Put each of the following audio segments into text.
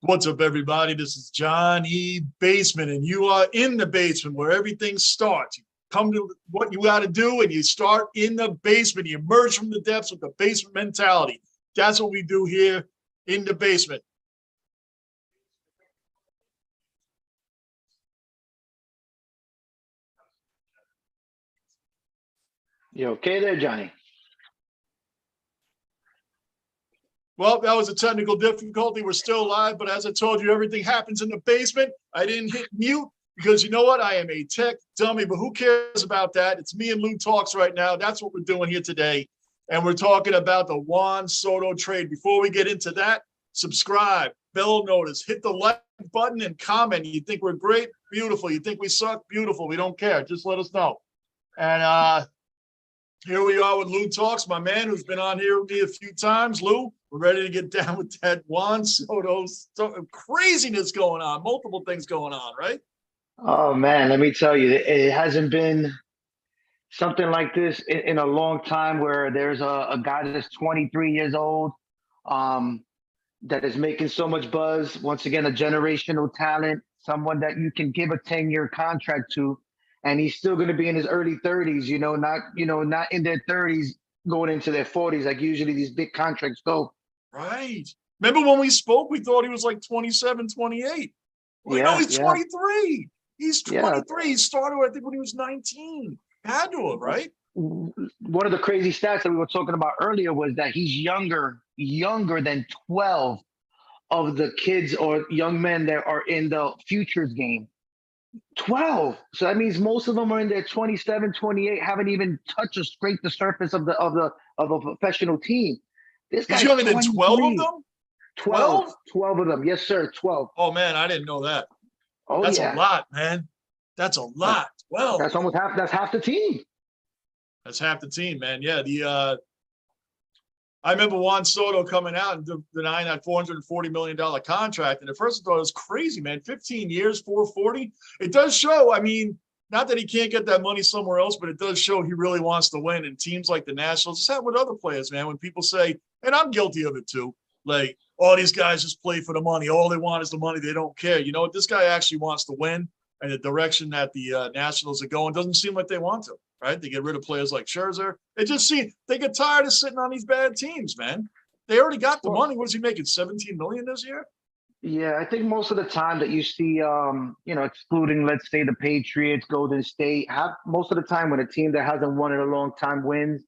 What's up, everybody? This is John E. Basement, and you are in the basement where everything starts. You come to what you got to do, and you start in the basement. You emerge from the depths with the basement mentality. That's what we do here in the basement. You okay there, Johnny? Well, that was a technical difficulty. We're still live, but as I told you, everything happens in the basement. I didn't hit mute because you know what? I am a tech dummy, but who cares about that? It's me and Lou Talks right now. That's what we're doing here today. And we're talking about the Juan Soto trade. Before we get into that, subscribe, bell notice, hit the like button and comment. You think we're great? Beautiful. You think we suck? Beautiful. We don't care. Just let us know. And here we are with Lou Talks, my man who's been on here with me a few times. Lou, we're ready to get down with that Juan Soto craziness going on, multiple things going on, right? Oh man, let me tell you, it hasn't been something like this in a long time where there's a guy that's 23 years old, um, that is making so much buzz. Once again, a generational talent, someone that you can give a 10-year contract to, and he's still going to be in his early 30s. Not in their 30s going into their 40s like usually these big contracts go. Right. Remember when we spoke, we thought he was like 27, 28. Well, no, Yeah, he's yeah, 23. He's yeah. 23. He started, I think, when he was 19. Had to have, right? One of the crazy stats that we were talking about earlier was that he's younger than 12 of the kids or young men that are in the futures game. 12. So that means most of them are in their 27, 28, haven't even touched or scraped the surface of a professional team. This He's guy's younger than 12 of 23. them? 12. 12? 12 of them. Yes, sir. 12. Oh, man, I didn't know that. Oh That's a yeah. lot, man. That's a That, lot. 12. that's half the team. That's half the team, man. Yeah, I remember Juan Soto coming out and denying that $440 million contract. And at first I thought it was crazy, man. 15 years, 440. It does show, I mean, not that he can't get that money somewhere else, but it does show he really wants to win. And teams like the Nationals, it's happened with other players, man. When people say, and I'm guilty of it too, like, all these guys just play for the money. All they want is the money. They don't care. You know what? This guy actually wants to win. And the direction that the Nationals are going doesn't seem like they want to. Right? They get rid of players like Scherzer. It just seems they get tired of sitting on these bad teams, man. They already got the money. What is he making? 17 million this year? Yeah, I think most of the time that you see, excluding, let's say, the Patriots, Golden State, have most of the time when a team that hasn't won in a long time wins,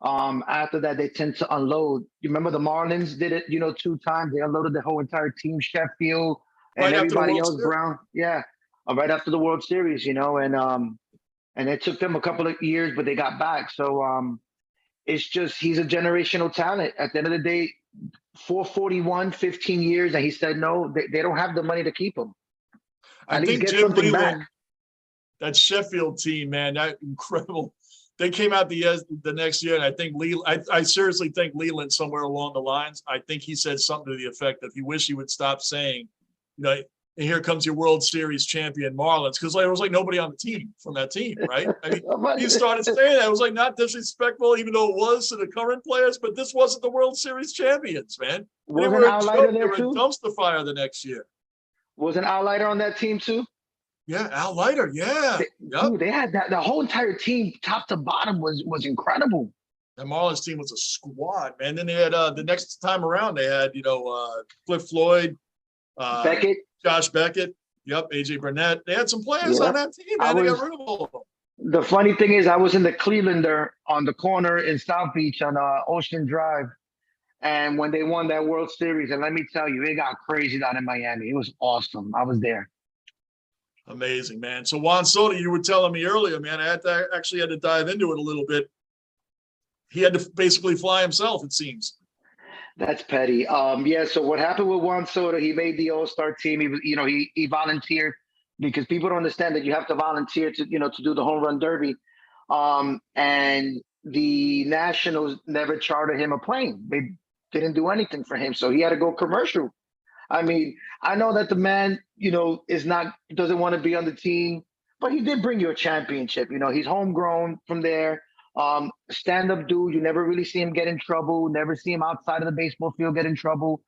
after that they tend to unload. You remember the Marlins did it, 2 times. They unloaded the whole entire team, Sheffield and Right after the everybody World else, Series. Brown. Yeah, right after the World Series, and it took them a couple of years, but they got back. So it's just he's a generational talent. At the end of the day, 441, 15 years, and he said no, they don't have the money to keep him. I At least think get Jim something back. Leland, that Sheffield team, man, that incredible. They came out the next year, and I think I seriously think Leland somewhere along the lines. I think he said something to the effect of he wished he would stop saying, and here comes your World Series champion Marlins, because there was like nobody on the team from that team, right? I mean, he started saying that. It was like not disrespectful, even though it was to the current players, but this wasn't the World Series champions, man. They Was an were a outlier joke. They there were a too? dumpster fire the next year. Was an outlier on that team too? Yeah, Al Leiter. Yeah. Yep. Dude, they had that. The whole entire team, top to bottom, was incredible. The Marlins team was a squad, man. Then they had the next time around, they had, Cliff Floyd, uh, Beckett. Josh Beckett. Yep, AJ Burnett. They had some players Yeah, on that team, I man. They got was. rid of all of them. The funny thing is, I was in the Clevelander on the corner in South Beach on Ocean Drive, and when they won that World Series, and let me tell you, it got crazy down in Miami. It was awesome. I was there. Amazing, man. So Juan Soto, you were telling me earlier, man, I had to dive into it a little bit. He had to basically fly himself, it seems. That's petty. Yeah. So what happened with Juan Soto? He made the All-Star team. He was, he volunteered because people don't understand that you have to volunteer to do the home run derby. And the Nationals never chartered him a plane. They didn't do anything for him, so he had to go commercial. I mean, I know that the man, doesn't want to be on the team, but he did bring you a championship. He's homegrown from there. Stand-up dude. You never really see him get in trouble. Never see him outside of the baseball field get in trouble.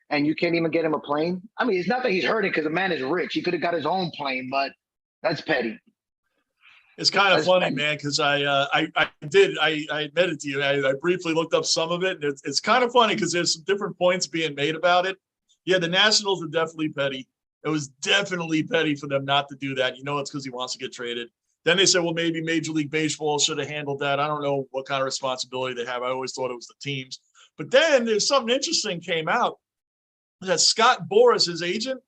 and you can't even get him a plane. I mean, it's not that he's hurting because the man is rich. He could have got his own plane, but that's petty. It's kind of That's funny, petty. man, because I admitted to you, I briefly looked up some of it, and it's kind of funny because there's some different points being made about it. Yeah, the Nationals were definitely petty. It was definitely petty for them not to do that. You know, it's because he wants to get traded. Then they said, well, maybe Major League Baseball should have handled that. I don't know what kind of responsibility they have. I always thought it was the teams. But then there's something interesting came out that Scott Boras, his agent,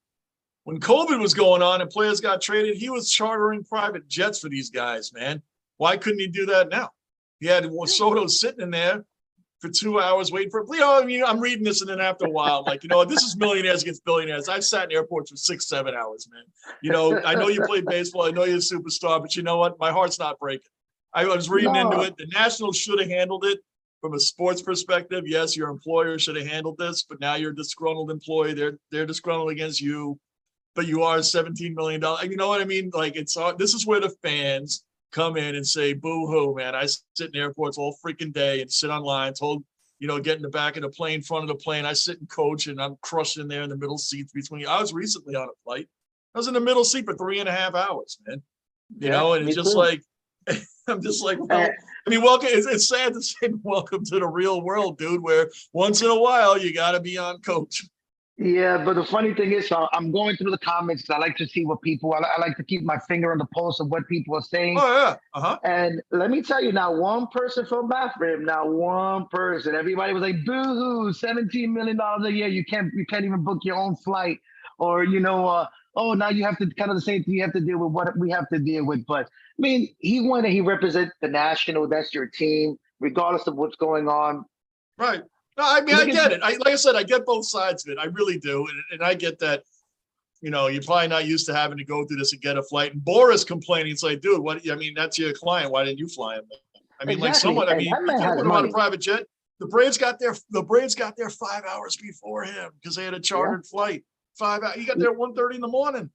when COVID was going on and players got traded, he was chartering private jets for these guys, man. Why couldn't he do that now? He had Soto sitting in there for 2 hours waiting for, I mean, I'm reading this and then after a while, I'm like, this is millionaires against billionaires. I've sat in airports for 6-7 hours, man. I know you play baseball. I know you're a superstar, but you know what? My heart's not breaking. I was reading into it. The Nationals should have handled it from a sports perspective. Yes, your employer should have handled this, but now you're a disgruntled employee. They're disgruntled against you. But you are $17 million. You know what I mean? Like, this is where the fans come in and say, boo hoo, man. I sit in airports all freaking day and sit on lines, get in the back of the plane, front of the plane. I sit and coach and I'm crushed in there in the middle seats between. I was recently on a flight. I was in the middle seat for 3.5 hours, man. And it's just like, I'm just like, well, I mean, welcome. It's sad to say welcome to the real world, dude, where once in a while you got to be on coach. Yeah, but the funny thing is, I'm going through the comments. I like to see what people. I like to keep my finger on the pulse of what people are saying. Oh yeah, And let me tell you, now one person felt bad for him. Now one person. Everybody was like, "Boo-hoo! $17 million a year. You can't even book your own flight." Or oh, now you have to kind of the same thing. You have to deal with what we have to deal with. But I mean, he won and he represents the National. That's your team, regardless of what's going on. Right. No, I mean, I get it. Like I said, I get both sides of it. I really do. And I get that, you're probably not used to having to go through this and get a flight. And Boris complaining, it's like, dude, that's your client. Why didn't you fly him? I mean, Exactly. you could have put him on a private jet. The Braves got there 5 hours before him because they had a chartered flight. 5 hours. He got there at 1:30 in the morning.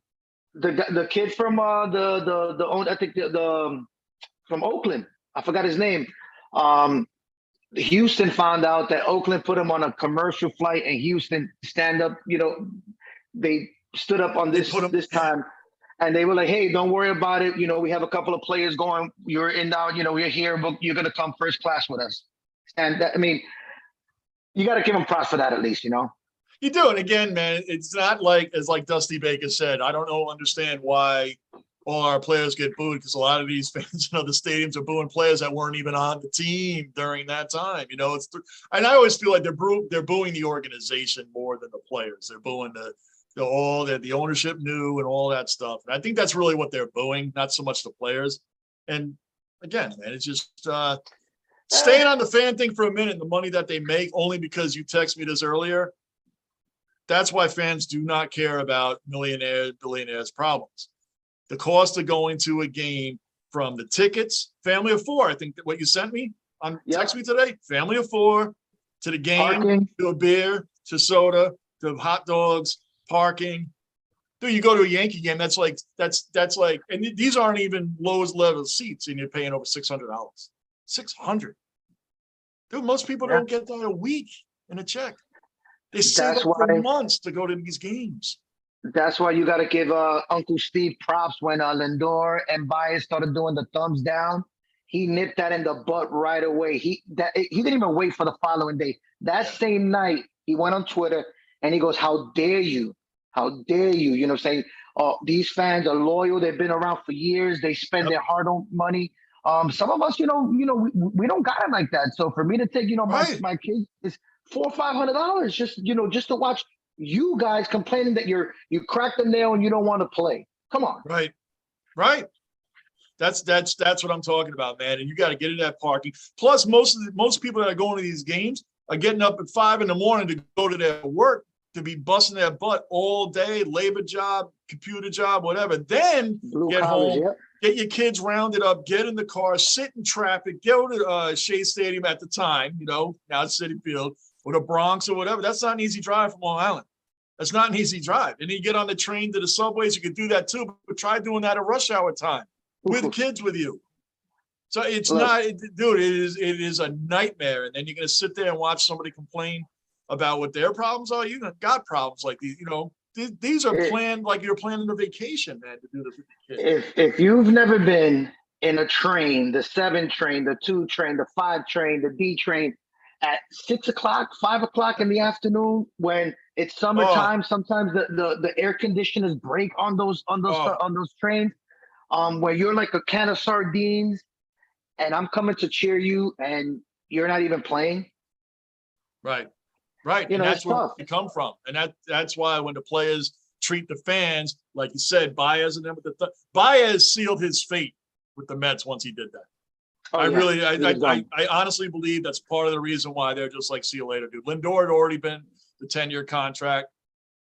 The kid from I think from Oakland, I forgot his name. Houston found out that Oakland put him on a commercial flight, and Houston stand up. They stood up on this time, and they were like, "Hey, don't worry about it. We have a couple of players going. You're in now. We're here, but you're gonna come first class with us." And I mean, you got to give them props for that at least, You do. And again, man, it's not like, as like Dusty Baker said, I don't understand why all our players get booed, because a lot of these fans, the stadiums are booing players that weren't even on the team during that time. And I always feel like they're booing the organization more than the players. They're booing the ownership knew and all that stuff. And I think that's really what they're booing, not so much the players. And again, man, it's just staying on the fan thing for a minute. The money that they make, only because you text me this earlier. That's why fans do not care about millionaires, billionaires' problems. The cost of going to a game, from the tickets, family of four, I think that what you sent me on text me today, family of four, to the game, parking, to a beer, to soda, to hot dogs, parking. Dude, you go to a Yankee game, that's like, and these aren't even lowest level seats, and you're paying over $600. $600. Dude, most people don't get that a week in a check. They save up for months to go to these games. That's why you got to give Uncle Steve props when Lindor and Baez started doing the thumbs down. He nipped that in the butt right away. He didn't even wait for the following day. That same night, he went on Twitter and he goes, "How dare you? How dare you?" Saying, "Oh, these fans are loyal. They've been around for years. They spend their hard-earned money." Some of us, we don't got it like that. So for me to take, my kids, it's $400 or $500 just to watch you guys complaining that you cracked the nail and you don't want to play. Come on. Right. That's what I'm talking about, man. And you got to get in that parking. Plus, most people that are going to these games are getting up at 5 a.m. to go to their work, to be busting their butt all day, labor job, computer job, whatever. Then get home, get your kids rounded up, get in the car, sit in traffic, go to Shea Stadium at the time, now it's Citi Field, or the Bronx or whatever. That's not an easy drive from Long Island. That's not an easy drive. And then you get on the train to the subways, you can do that too, but try doing that at rush hour time with kids with you. So it's not, dude, it is a nightmare. And then you're going to sit there and watch somebody complain about what their problems are. You got problems like these, these are planned like you're planning a vacation, man, to do this with your kids. If you've never been in a train, the 7 train, the 2 train, the 5 train, the D train, at 6 o'clock, 5 o'clock in the afternoon, when it's Oh, summertime, sometimes the air conditioners break on those oh, trains. Where you're like a can of sardines, and I'm coming to cheer you, and you're not even playing. right. Right. You And know, that's it's where tough. we come from. And that's why when the players treat the fans, like you said, Baez and them with Baez sealed his fate with the Mets once he did that. Oh I yeah, really, he was done. I honestly believe that's part of the reason why they're just like, see you later, dude. Lindor had already been the 10-year contract.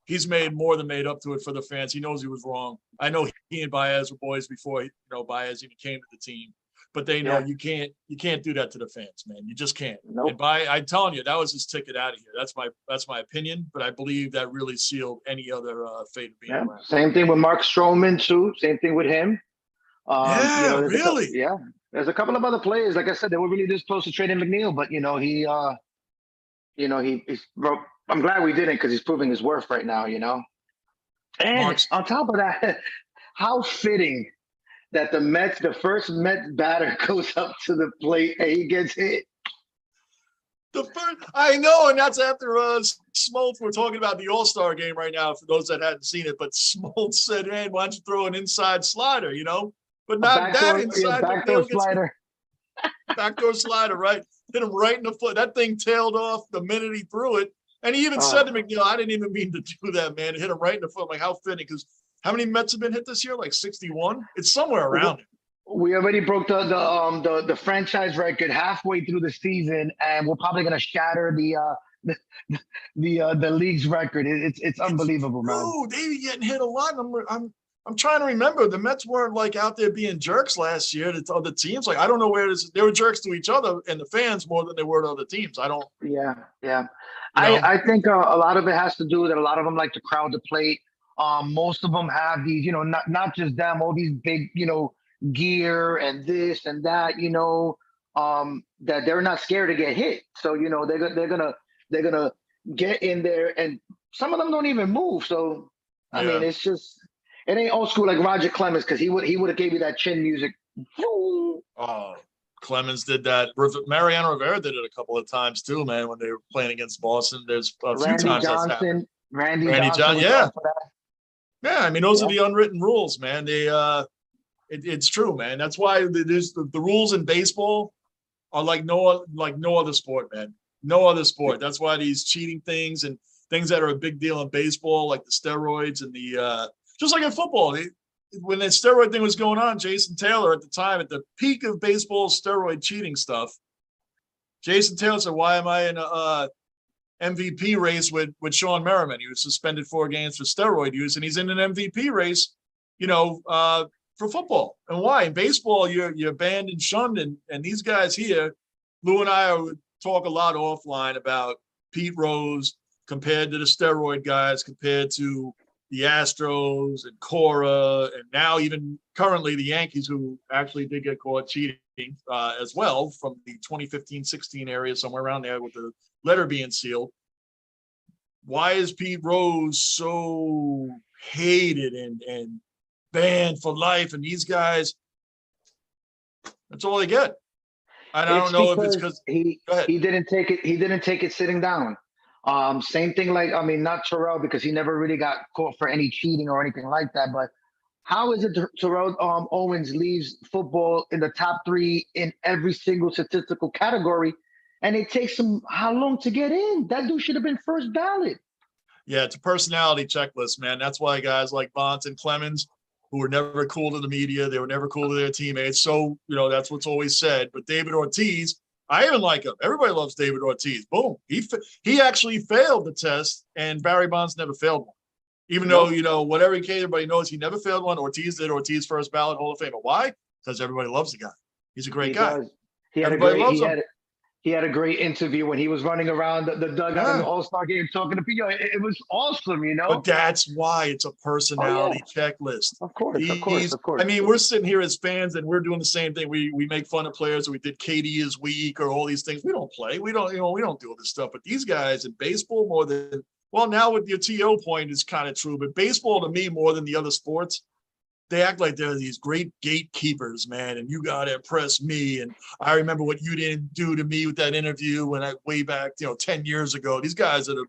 He's made more than made up to it for the fans. He knows he was wrong. I know he and Baez were boys before, Baez even came to the team, but they know Yeah. you can't do that to the fans, man. You just can't. Nope. And I'm telling you, that was his ticket out of here. That's my opinion, but I believe that really sealed any other fate of being Yeah. around. Same thing with Mark Stroman too. Same thing with him. Yeah, There's really. there's a couple of other players. Like I said, they were really this close to trading McNeil, but he's. I'm glad we didn't because he's proving his worth right now. And Mark's on top of that, how fitting that the first Mets batter goes up to the plate and he gets hit. the first. I know, and that's after Smoltz. We're talking about the All-Star game right now. For those that hadn't seen it, but Smoltz said, "Hey, why don't you throw an inside slider?" But not that inside. Backdoor slider. Backdoor slider, right? Hit him right in the foot. That thing tailed off the minute he threw it. And he even said to McNeil, I didn't even mean to do that, man. It hit him right in the foot. I'm like, how fitting? Because how many Mets have been hit this year? Like 61? It's somewhere around it. We already broke the franchise record halfway through the season, and we're probably gonna shatter the league's record. It's unbelievable, man. They be getting hit a lot. And I'm trying to remember. The Mets weren't like out there being jerks last year to other teams. Like, I don't know where it is. They were jerks to each other and the fans more than they were to other teams. I don't. Yeah. I think a lot of it has to do with that. A lot of them like to crowd the plate. Most of them have these, not just them, all these big, gear and this and that, that they're not scared to get hit. So they're gonna get in there, and some of them don't even move. So I mean, it's just. It ain't old school like Roger Clemens, because he would have gave you that chin music. Oh, Clemens did that. Mariano Rivera did it a couple of times too, man. When they were playing against Boston, there's a few times that's happened. Randy Johnson, yeah. Yeah, I mean, those are the unwritten rules, man. It's true, man. That's why there's the rules in baseball are like no other sport, man. No other sport. That's why these cheating things and things that are a big deal in baseball, like the steroids and the just like in football, when the steroid thing was going on, Jason Taylor at the time, at the peak of baseball steroid cheating stuff, Jason Taylor said, "Why am I in a MVP race with Sean Merriman? He was suspended 4 games for steroid use, and he's in an MVP race, for football. And why? In baseball, you're banned and shunned, and these guys here, Lou and I would talk a lot offline about Pete Rose compared to the steroid guys, compared to the Astros and Cora, and now even currently the Yankees, who actually did get caught cheating as well from the 2015-16 area, somewhere around there with the letter being sealed. Why is Pete Rose so hated and banned for life? And these guys, that's all they get. I don't know if it's because he didn't take it. He didn't take it sitting down. Same thing, not Terrell, because he never really got caught for any cheating or anything like that. But how is it Terrell Owens leaves football in the top 3 in every single statistical category, and it takes him how long to get in? That dude should have been first ballot. Yeah, it's a personality checklist, man. That's why guys like Bonds and Clemens, who were never cool to the media, they were never cool to their teammates. So, that's what's always said. But David Ortiz, I even like him. Everybody loves David Ortiz. Boom. He actually failed the test, and Barry Bonds never failed one. Even though, whatever case, everybody knows he never failed one. Ortiz did. Ortiz first ballot Hall of Famer. Why? Because everybody loves the guy. He's a great guy. He He had a great interview when he was running around the dugout in the Yeah. All-Star game talking to people. It was awesome, you But know? that's why it's a Oh yeah, personality checklist. of course, of course, These, of course. I mean, we're sitting here as fans and we're doing the same thing. We make fun of players. We did KD is weak or all these things. We don't play. We don't, we don't do this stuff. But these guys in baseball more than, well, now with your TO point is kind of true, but baseball to me more than the other sports, they act like they're these great gatekeepers, man, and you got to impress me. And I remember what you didn't do to me with that interview when I way back, 10 years ago. These guys are the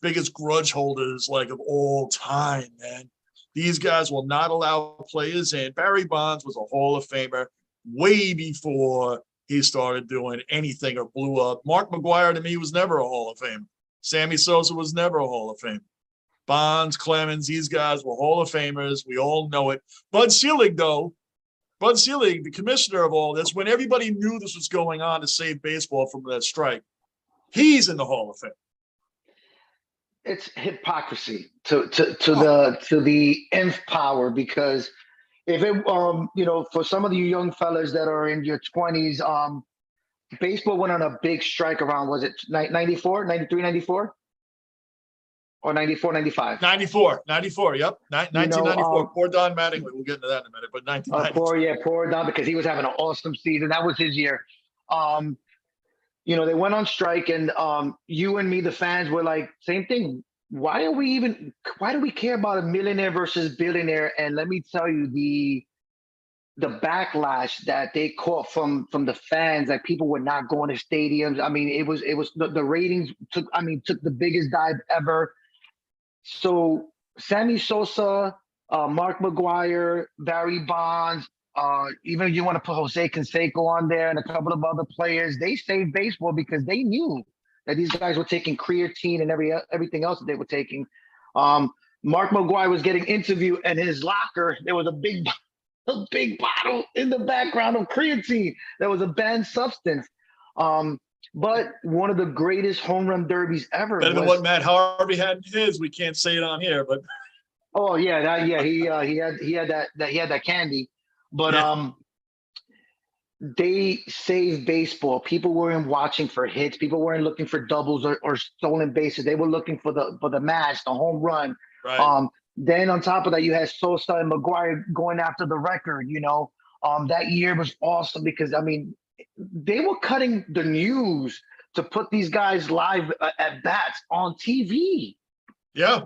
biggest grudge holders like of all time, man. These guys will not allow players in. Barry Bonds was a Hall of Famer way before he started doing anything or blew up. Mark McGwire to me was never a Hall of Famer. Sammy Sosa was never a Hall of Famer. Bonds, Clemens, these guys were Hall of Famers. We all know it. Bud Selig, though, the commissioner of all this, when everybody knew this was going on to save baseball from that strike, he's in the Hall of Fame. It's hypocrisy to the nth power, because if it for some of you young fellas that are in your 20s, baseball went on a big strike around, was it 94, 93, 94? Or 94, 95? 94, yep. 1994. Poor Don Mattingly. We'll get into that in a minute, but 1994. Poor Don, because he was having an awesome season. That was his year. They went on strike, and you and me, the fans, were like, same thing. Why do we care about a millionaire versus billionaire? And let me tell you, the backlash that they caught from the fans, like people were not going to stadiums. I mean, it was the ratings took the biggest dive ever. So Sammy Sosa, Mark McGwire, Barry Bonds, even if you want to put Jose Canseco on there and a couple of other players, they saved baseball because they knew that these guys were taking creatine and everything else that they were taking. Mark McGwire was getting interviewed, and in his locker there was a big bottle in the background of creatine. That was a banned substance. But one of the greatest home run derbies ever. Better than what Matt Harvey had in his. We can't say it on here, but oh yeah, he had that candy. But yeah. They saved baseball. People weren't watching for hits. People weren't looking for doubles or stolen bases. They were looking for the match, the home run. Right. Then on top of that, you had Sosa and McGwire going after the record. That year was awesome because they were cutting the news to put these guys live at bats on TV. Yeah.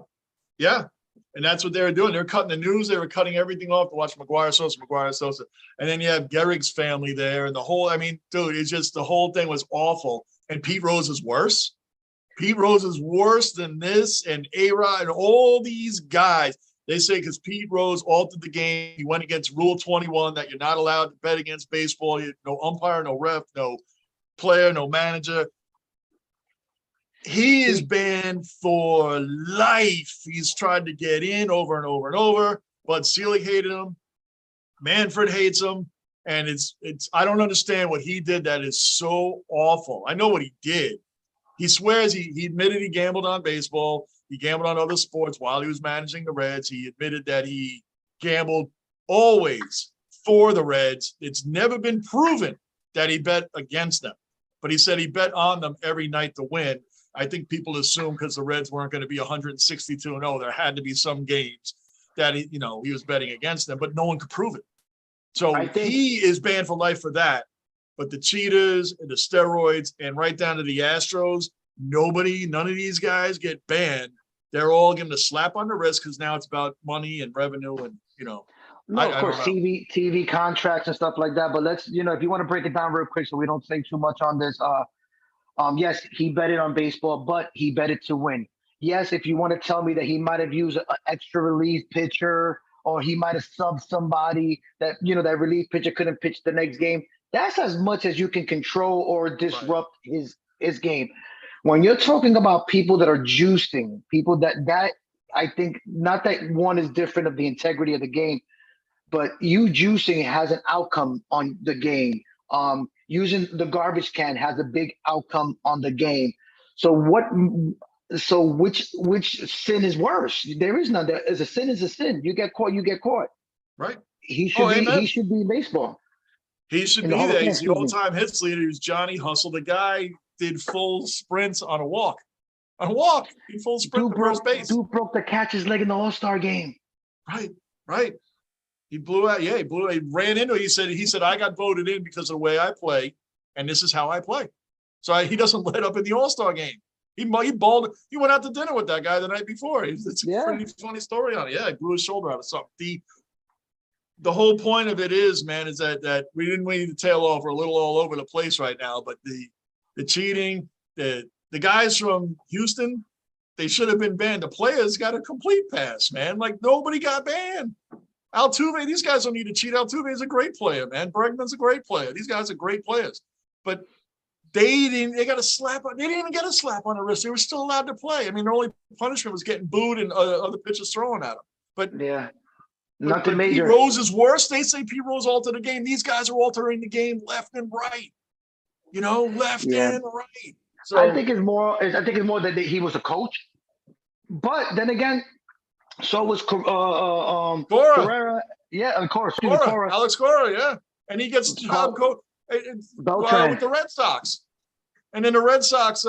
And that's what they were doing. They were cutting the news. They were cutting everything off to watch McGwire Sosa. And then you have Gehrig's family there. And the whole, dude, it's just the whole thing was awful. And Pete Rose is worse. Pete Rose is worse than this, and A-Rod and all these guys. They say because Pete Rose altered the game. He went against Rule 21 that you're not allowed to bet against baseball. No umpire, no ref, no player, no manager. He is banned for life. He's tried to get in over and over and over. Bud Selig hated him. Manfred hates him. And it's I don't understand what he did that is so awful. I know what he did. He swears he admitted he gambled on baseball. He gambled on other sports while he was managing the Reds. He admitted that he gambled always for the Reds. It's never been proven that he bet against them. But he said he bet on them every night to win. I think people assume because the Reds weren't going to be 162-0, there had to be some games that he was betting against them, but no one could prove it. So he is banned for life for that. But the cheaters and the steroids and right down to the Astros, none of these guys get banned. They're all given a slap on the wrist because now it's about money and revenue and, No, of course, TV contracts and stuff like that. But let's, if you want to break it down real quick so we don't say too much on this. Yes, he betted on baseball, but he betted to win. Yes, if you want to tell me that he might have used an extra relief pitcher or he might have subbed somebody that, that relief pitcher couldn't pitch the next game. That's as much as you can control or disrupt his game. When you're talking about people that are juicing, people that I think not that one is different of the integrity of the game, but you juicing has an outcome on the game. Using the garbage can has a big outcome on the game. So which sin is worse? There is none. There is a sin is a sin. You get caught, you get caught. Right. He should be in baseball. He should In be the Hall of there. Fame, He's the excuse me. all-time hits leader. He was Johnny Hustle. The guy did full sprints on a walk. On a walk, he full sprint to first base. Dude broke the catcher's leg in the All-Star game. Right, right. He blew out. Yeah, he blew. He ran into it. He said, I got voted in because of the way I play, and this is how I play. So he doesn't let up in the All-Star game. He balled. He went out to dinner with that guy the night before. It's a pretty funny story on it. Yeah, he blew his shoulder out of something. The whole point of it is, man, is that we didn't need to tail off. We're a little all over the place right now, but the cheating, the guys from Houston, they should have been banned. The players got a complete pass, man. Like nobody got banned. Altuve, these guys don't need to cheat. Altuve is a great player, man. Bregman's a great player. These guys are great players, but they got a slap on. They didn't even get a slap on the wrist. They were still allowed to play. I mean, their only punishment was getting booed and other pitchers throwing at them. But yeah, nothing major. Pete Rose is worse. They say Pete Rose altered the game. These guys are altering the game left and right. Left and right. So I think it's more that he was a coach, but then again, so was Cora. Correa. Yeah, of course, Cora. Alex Cora. Yeah, and he gets job coach with the Red Sox, and then the Red Sox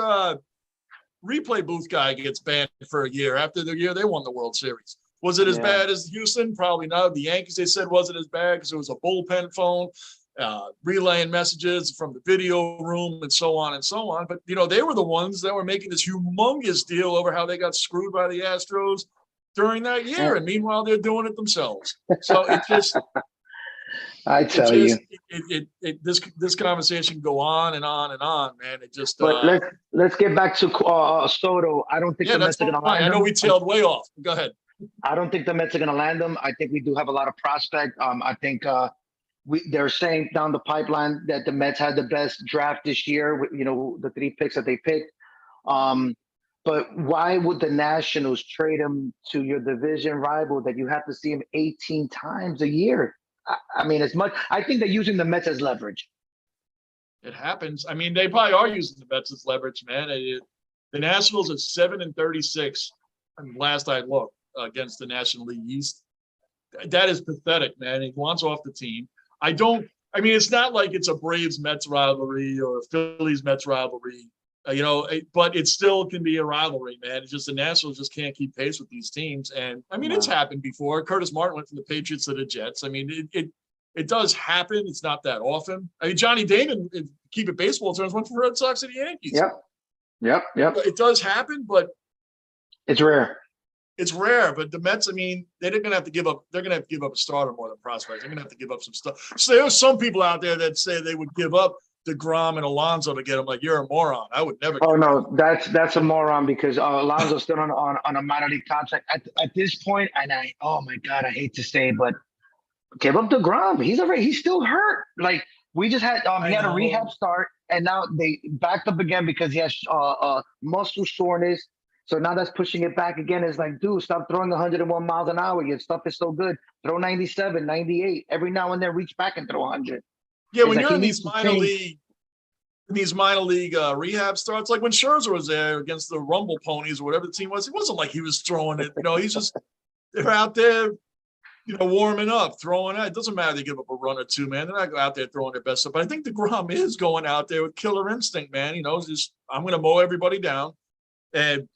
replay booth guy gets banned for a year after the year they won the World Series. Was it as bad as Houston? Probably not. The Yankees, they said, wasn't as bad because it was a bullpen phone, relaying messages from the video room and so on and so on. But, they were the ones that were making this humongous deal over how they got screwed by the Astros during that year. And meanwhile, they're doing it themselves. So it just this conversation can go on and on and on, man. It just but let's get back to Soto. I don't think the Mets are gonna land him. I know we tailed way off. Go ahead. I don't think the Mets are gonna land him. I think we do have a lot of prospect. I think they're saying down the pipeline that the Mets had the best draft this year with the 3 picks that they picked. But why would the Nationals trade him to your division rival that you have to see him 18 times a year? I mean, I think they're using the Mets as leverage. It happens. I mean, they probably are using the Mets as leverage, man. The Nationals are 7-36. And last I looked against the National League East. That is pathetic, man. He wants off the team. It's not like it's a Braves-Mets rivalry or a Phillies-Mets rivalry, but it still can be a rivalry, man. It's just the Nationals just can't keep pace with these teams. And, it's happened before. Curtis Martin went from the Patriots to the Jets. It does happen. It's not that often. Johnny Damon, keep it baseball terms, went from Red Sox to the Yankees. Yep. It does happen, but it's rare. It's rare, but the Mets, they're going to have to give up. They're going to have to give up a starter more than prospects. They're going to have to give up some stuff. So there are some people out there that say they would give up DeGrom and Alonso to get him. Like, you're a moron. I would never. Oh no, that's a moron because Alonso's still on a minor league contract at this point. And oh my God, I hate to say it, but give up DeGrom. He's still hurt. Like we just had he had a rehab start, and now they backed up again because he has muscle soreness. So now that's pushing it back again. It's like, dude, stop throwing 101 miles an hour. Your stuff is so good. Throw 97, 98. Every now and then reach back and throw 100. Yeah, when you're in these minor league rehab starts, like when Scherzer was there against the Rumble Ponies or whatever the team was, it wasn't like he was throwing it. He's just they're out there, warming up, throwing it. It doesn't matter they give up a run or two, man. They're not out there throwing their best stuff. But I think DeGrom is going out there with killer instinct, man. Just I'm going to mow everybody down, and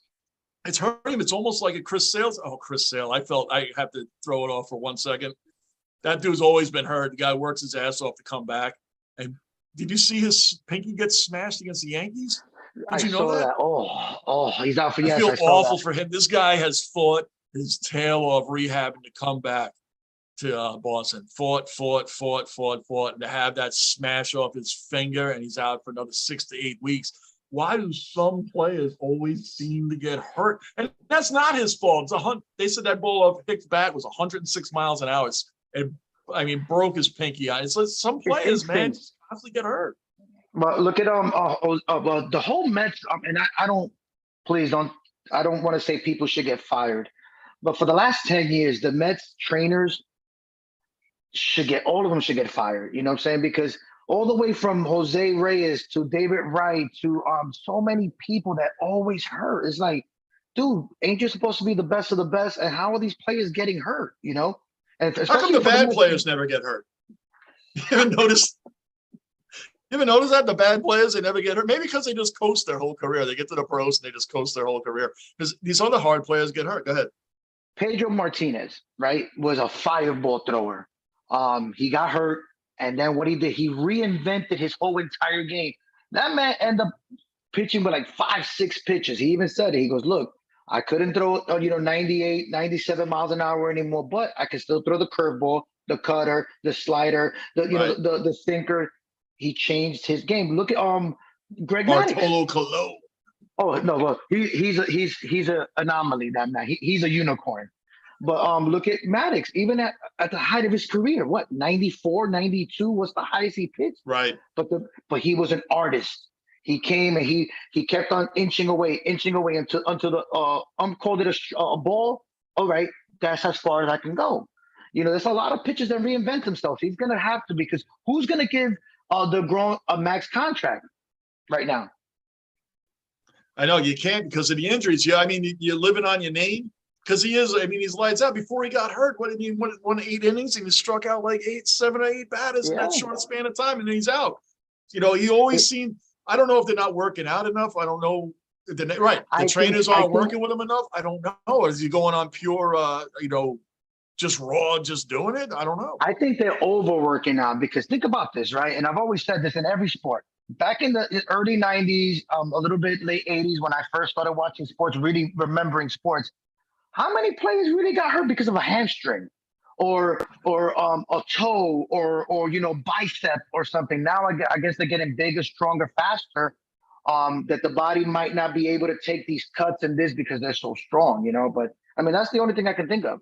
it's hurting him. It's almost like a Chris Sale. Oh, Chris Sale. I felt I have to throw it off for 1 second. That dude's always been hurt. The guy works his ass off to come back. And did you see his pinky get smashed against the Yankees? Did you know that? Oh, he's out for years. I feel awful for him. This guy has fought his tail off rehabbing to come back to Boston. Fought, and to have that smash off his finger, and he's out for another 6 to 8 weeks. Why do some players always seem to get hurt? And that's not his fault. They said that ball off Hicks' bat was 106 miles an hour. Broke his pinky eye. It's like some players, man, just constantly get hurt. But look at the whole Mets. And I don't want to say people should get fired, but for the last 10 years, the Mets trainers all of them should get fired. You know what I'm saying? Because all the way from Jose Reyes to David Wright to so many people that always hurt. It's like, dude, ain't you supposed to be the best of the best? And how are these players getting hurt? And how come the bad players never get hurt? You ever noticed? You ever notice that the bad players, they never get hurt? Maybe because they just coast their whole career. They get to the pros and they just coast their whole career. Because these other hard players get hurt. Go ahead. Pedro Martinez, right, was a fireball thrower. He got hurt, and then what he did, he reinvented his whole entire game. That man ended up pitching with like 5-6 pitches. He even said it. He goes, look, I couldn't throw 98, 97 miles an hour anymore, but I can still throw the curveball, the cutter, the slider, the sinker. He changed his game. Look at Greg Maddux. Bartolo Colon. Oh no, well he's a anomaly. That man, he's a unicorn. But look at Maddux. Even at the height of his career, what 94, 92 was the highest he pitched. Right. But he was an artist. He came and he kept on inching away until the called it a ball. All right, that's as far as I can go. There's a lot of pitchers that reinvent themselves. He's gonna have to, because who's gonna give the grown a max contract right now? I know you can't because of the injuries. Yeah, I mean, you're living on your name because he is. I mean, he's lights out. Before he got hurt, what I mean, won 8 innings and he struck out like 7 or 8 batters in that short span of time, and then he's out. He always seemed. I don't know if they're not working out enough. I don't know. The trainers aren't working with him enough. I don't know. Or is he going on pure, just raw, just doing it? I don't know. I think they're overworking now, because think about this, right? And I've always said this in every sport. Back in the early 90s, a little bit late 80s, when I first started watching sports, really remembering sports, how many players really got hurt because of a hamstring or a toe or bicep or something? Now I guess they're getting bigger, stronger, faster, that the body might not be able to take these cuts and this because they're so strong, But I mean, that's the only thing I can think of.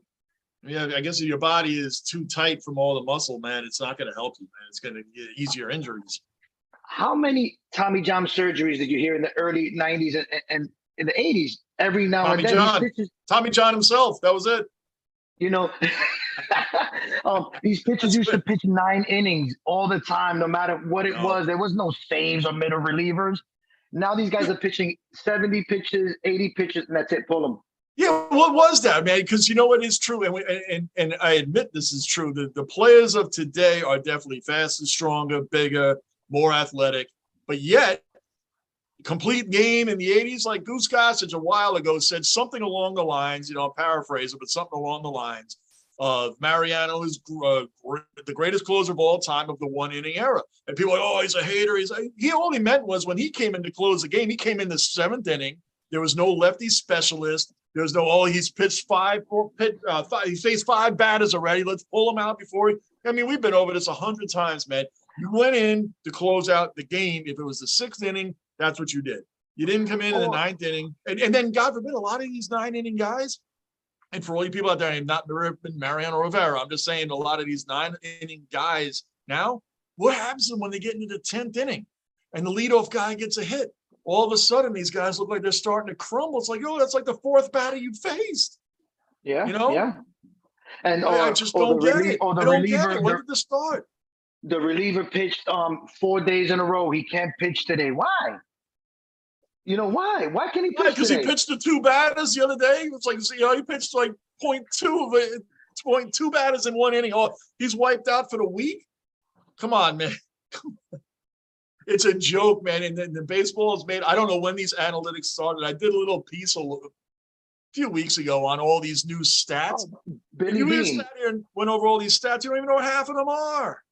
Yeah, I guess if your body is too tight from all the muscle, man, it's not going to help you, man. It's going to get easier injuries. How many Tommy John surgeries did you hear in the early 90s and in the 80s? Every now and then. Tommy John himself. That was it. These pitchers used to pitch 9 innings all the time, no matter what it was. There was no saves or middle relievers. Now these guys are pitching 70 pitches, 80 pitches, and that's it. Pull them. Yeah, what was that, man? Because you know what is true, and I admit this is true. The players of today are definitely faster, stronger, bigger, more athletic, but yet complete game in the 80s, like Goose Gossage a while ago said something along the lines, I'll paraphrase it, but something along the lines of Mariano is the greatest closer of all time of the 1-inning era. And people are like, oh, he's a hater. All he meant was when he came in to close the game, he came in the 7th inning. There was no lefty specialist. There's no, he's pitched 5, he faced 5 batters already. Let's pull him out before we've been over this 100 times, man. You went in to close out the game. If it was the 6th inning, that's what you did. You didn't come in the 9th inning. And then, God forbid, a lot of these 9-inning guys, and for all you people out there, I'm not been Mariano Rivera. I'm just saying a lot of these 9-inning guys now, what happens to them when they get into the 10th inning and the leadoff guy gets a hit? All of a sudden, these guys look like they're starting to crumble. It's like, that's like the 4th batter you faced. Yeah, yeah. And I just don't get it. I don't get it. When did this start? The reliever pitched 4 days in a row. He can't pitch today. Why? Why? Why can't he pitch because today? He pitched the 2 batters the other day. It's like, he pitched like 0.2 of it, 0.2 batters in 1 inning. Oh, he's wiped out for the week? Come on, man. It's a joke, man. And the baseball is made. I don't know when these analytics started. I did a little piece a few weeks ago on all these new stats. Billy Bean sat here and went over all these stats. You don't even know what half of them are.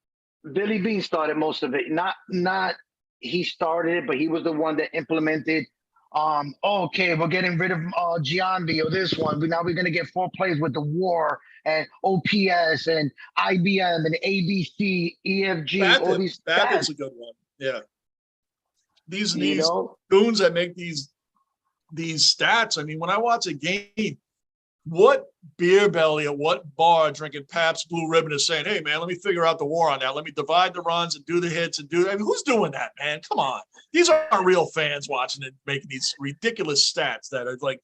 Billy Bean started most of it. Not he started it, but he was the one that implemented. Okay, we're getting rid of Giambi or this one. Now we're gonna get 4 players with the WAR and OPS and IBM and ABC, EFG. All these stats. That's a good one. Yeah. These goons that make these stats. I mean, when I watch a game, what beer belly at what bar drinking Pabst Blue Ribbon is saying, hey, man, let me figure out the WAR on that. Let me divide the runs and do the hits and who's doing that, man? Come on. These aren't real fans watching it, making these ridiculous stats that are like,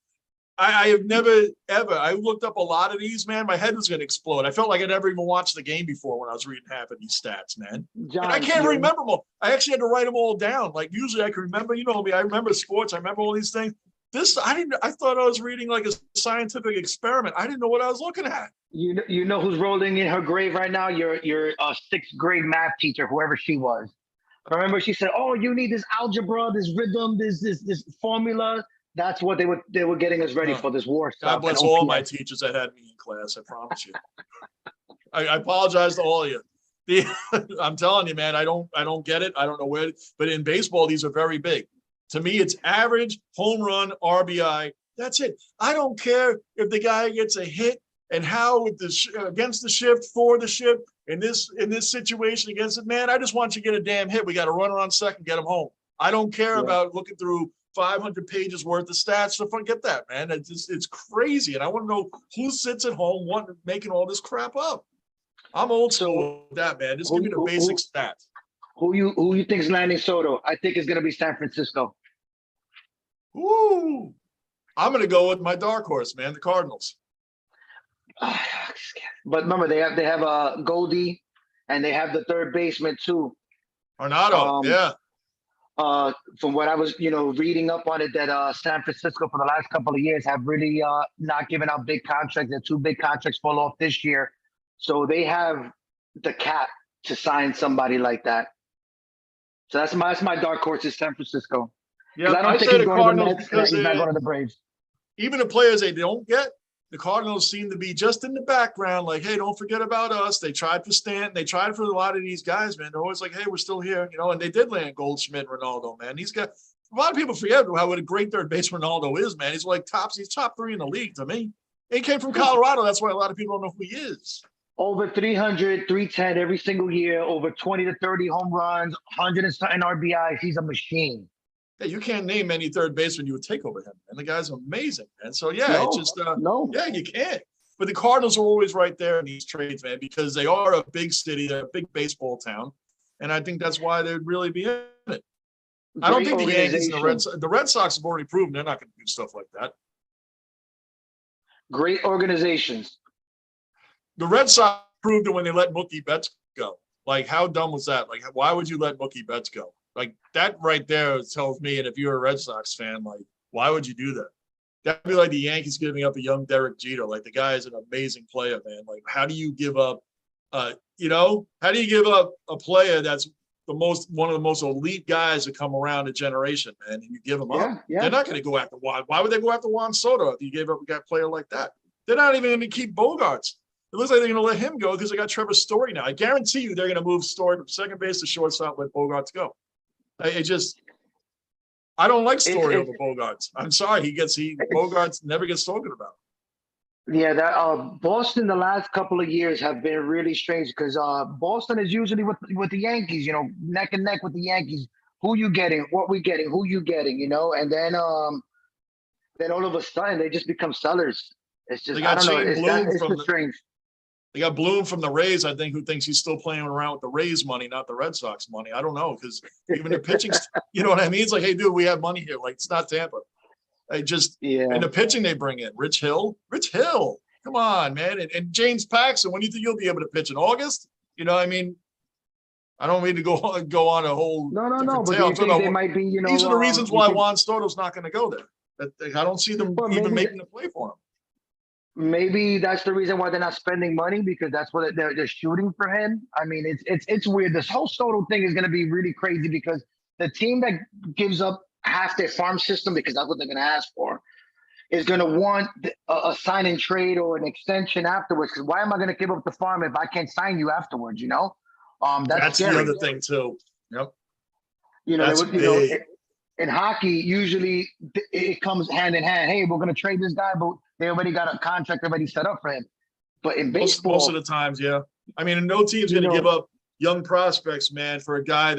I have never, ever, I looked up a lot of these, man. My head was going to explode. I felt like I never even watched the game before when I was reading half of these stats, man. John, and I can't remember them all. I actually had to write them all down. Like usually I can remember, me, I remember sports. I remember all these things. I thought I was reading like a scientific experiment. I didn't know what I was looking at. You know who's rolling in her grave right now? Your 6th grade math teacher, whoever she was. I remember she said, "Oh, you need this algebra, this rhythm, this formula." That's what they were getting us ready No. for, this war God stuff and bless all my OPS. teachers that had me in class. I promise you. I apologize to all of you. I'm telling you, man, I don't get it. I don't know where, but in baseball, these are very big. To me, it's average, home run, RBI. That's it. I don't care if the guy gets a hit and how with the against the shift, for the shift, in this situation against it, man. I just want you to get a damn hit. We got a runner on second, get him home. I don't care about looking through 500 pages worth of stats. So forget that, man. It's crazy, and I want to know who sits at home making all this crap up. I'm old school with that, man. Just give me the basic stats. Who you think's landing Soto? I think it's gonna be San Francisco. Ooh, I'm gonna go with my dark horse, man, the Cardinals. But remember, they have a Goldie, and they have the third baseman too. Arnado, yeah. From what I was, reading up on it, that San Francisco for the last couple of years have really not given out big contracts. Their two big contracts fall off this year, so they have the cap to sign somebody like that. So that's my dark horse is San Francisco. Yeah, I don't think say he's the going Cardinals to the Mets. because He's not going to the Braves. Even the players they don't get, the Cardinals seem to be just in the background, like, hey, don't forget about us. They tried for Stanton. They tried for a lot of these guys, man. They're always like, hey, we're still here, and they did land Goldschmidt, Ronaldo, man. He's got a lot of people forget how what a great third base Ronaldo is, man. He's top three in the league to me. He came from Colorado. That's why a lot of people don't know who he is. Over 300, 310 every single year, over 20 to 30 home runs, 100 and something RBIs. He's a machine. Yeah, you can't name any third baseman you would take over him. And the guy's amazing, man. So, yeah, it's just no. Yeah, you can't. But the Cardinals are always right there in these trades, man, because they are a big city. They're a big baseball town. And I think that's why they'd really be in it. I don't think the Yankees and the Red Sox have already proven they're not going to do stuff like that. Great organizations. The Red Sox proved it when they let Mookie Betts go. Like, how dumb was that? Like, why would you let Mookie Betts go? Like, that right there tells me, and if you're a Red Sox fan, like, why would you do that? That'd be like the Yankees giving up a young Derek Jeter. Like, the guy is an amazing player, man. Like, how do you give up, how do you give up a player that's one of the most elite guys to come around a generation, man, and you give him up? Yeah. They're not going to go after Juan. Why would they go after Juan Soto if you gave up a player like that? They're not even going to keep Bogarts. It looks like they're going to let him go because they got Trevor Story now. I guarantee you they're going to move Story from second base to shortstop, let Bogarts go. I don't like Story over Bogarts. I'm sorry. Bogarts never gets spoken about. Yeah, that Boston the last couple of years have been really strange because Boston is usually with the Yankees, neck and neck with the Yankees. Who you getting? What we getting? Who you getting? And then all of a sudden they just become sellers. It's just I don't know. It's just strange. They got Bloom from the Rays, I think, who thinks he's still playing around with the Rays money, not the Red Sox money. I don't know, because even the pitching, you know what I mean? It's like, hey, dude, we have money here. Like, it's not Tampa. And the pitching they bring in, Rich Hill, come on, man. And James Paxton, when do you think you'll be able to pitch in August? I mean, I don't mean to go on a whole no. But they might be, these are the reasons why Juan Soto's not going to go there. I don't see them even making a play for him. Maybe that's the reason why they're not spending money, because that's what they're shooting for him. I mean, it's weird. This whole Soto thing is going to be really crazy because the team that gives up half their farm system, because that's what they're going to ask for, is going to want a sign and trade or an extension afterwards. Because why am I going to give up the farm if I can't sign you afterwards? That's scary. The other thing too. Yep. In hockey, usually it comes hand in hand. Hey, we're going to trade this guy, but they already got a contract already set up for him. But in baseball, most of the times, yeah. I mean, no team's going to give up young prospects, man, for a guy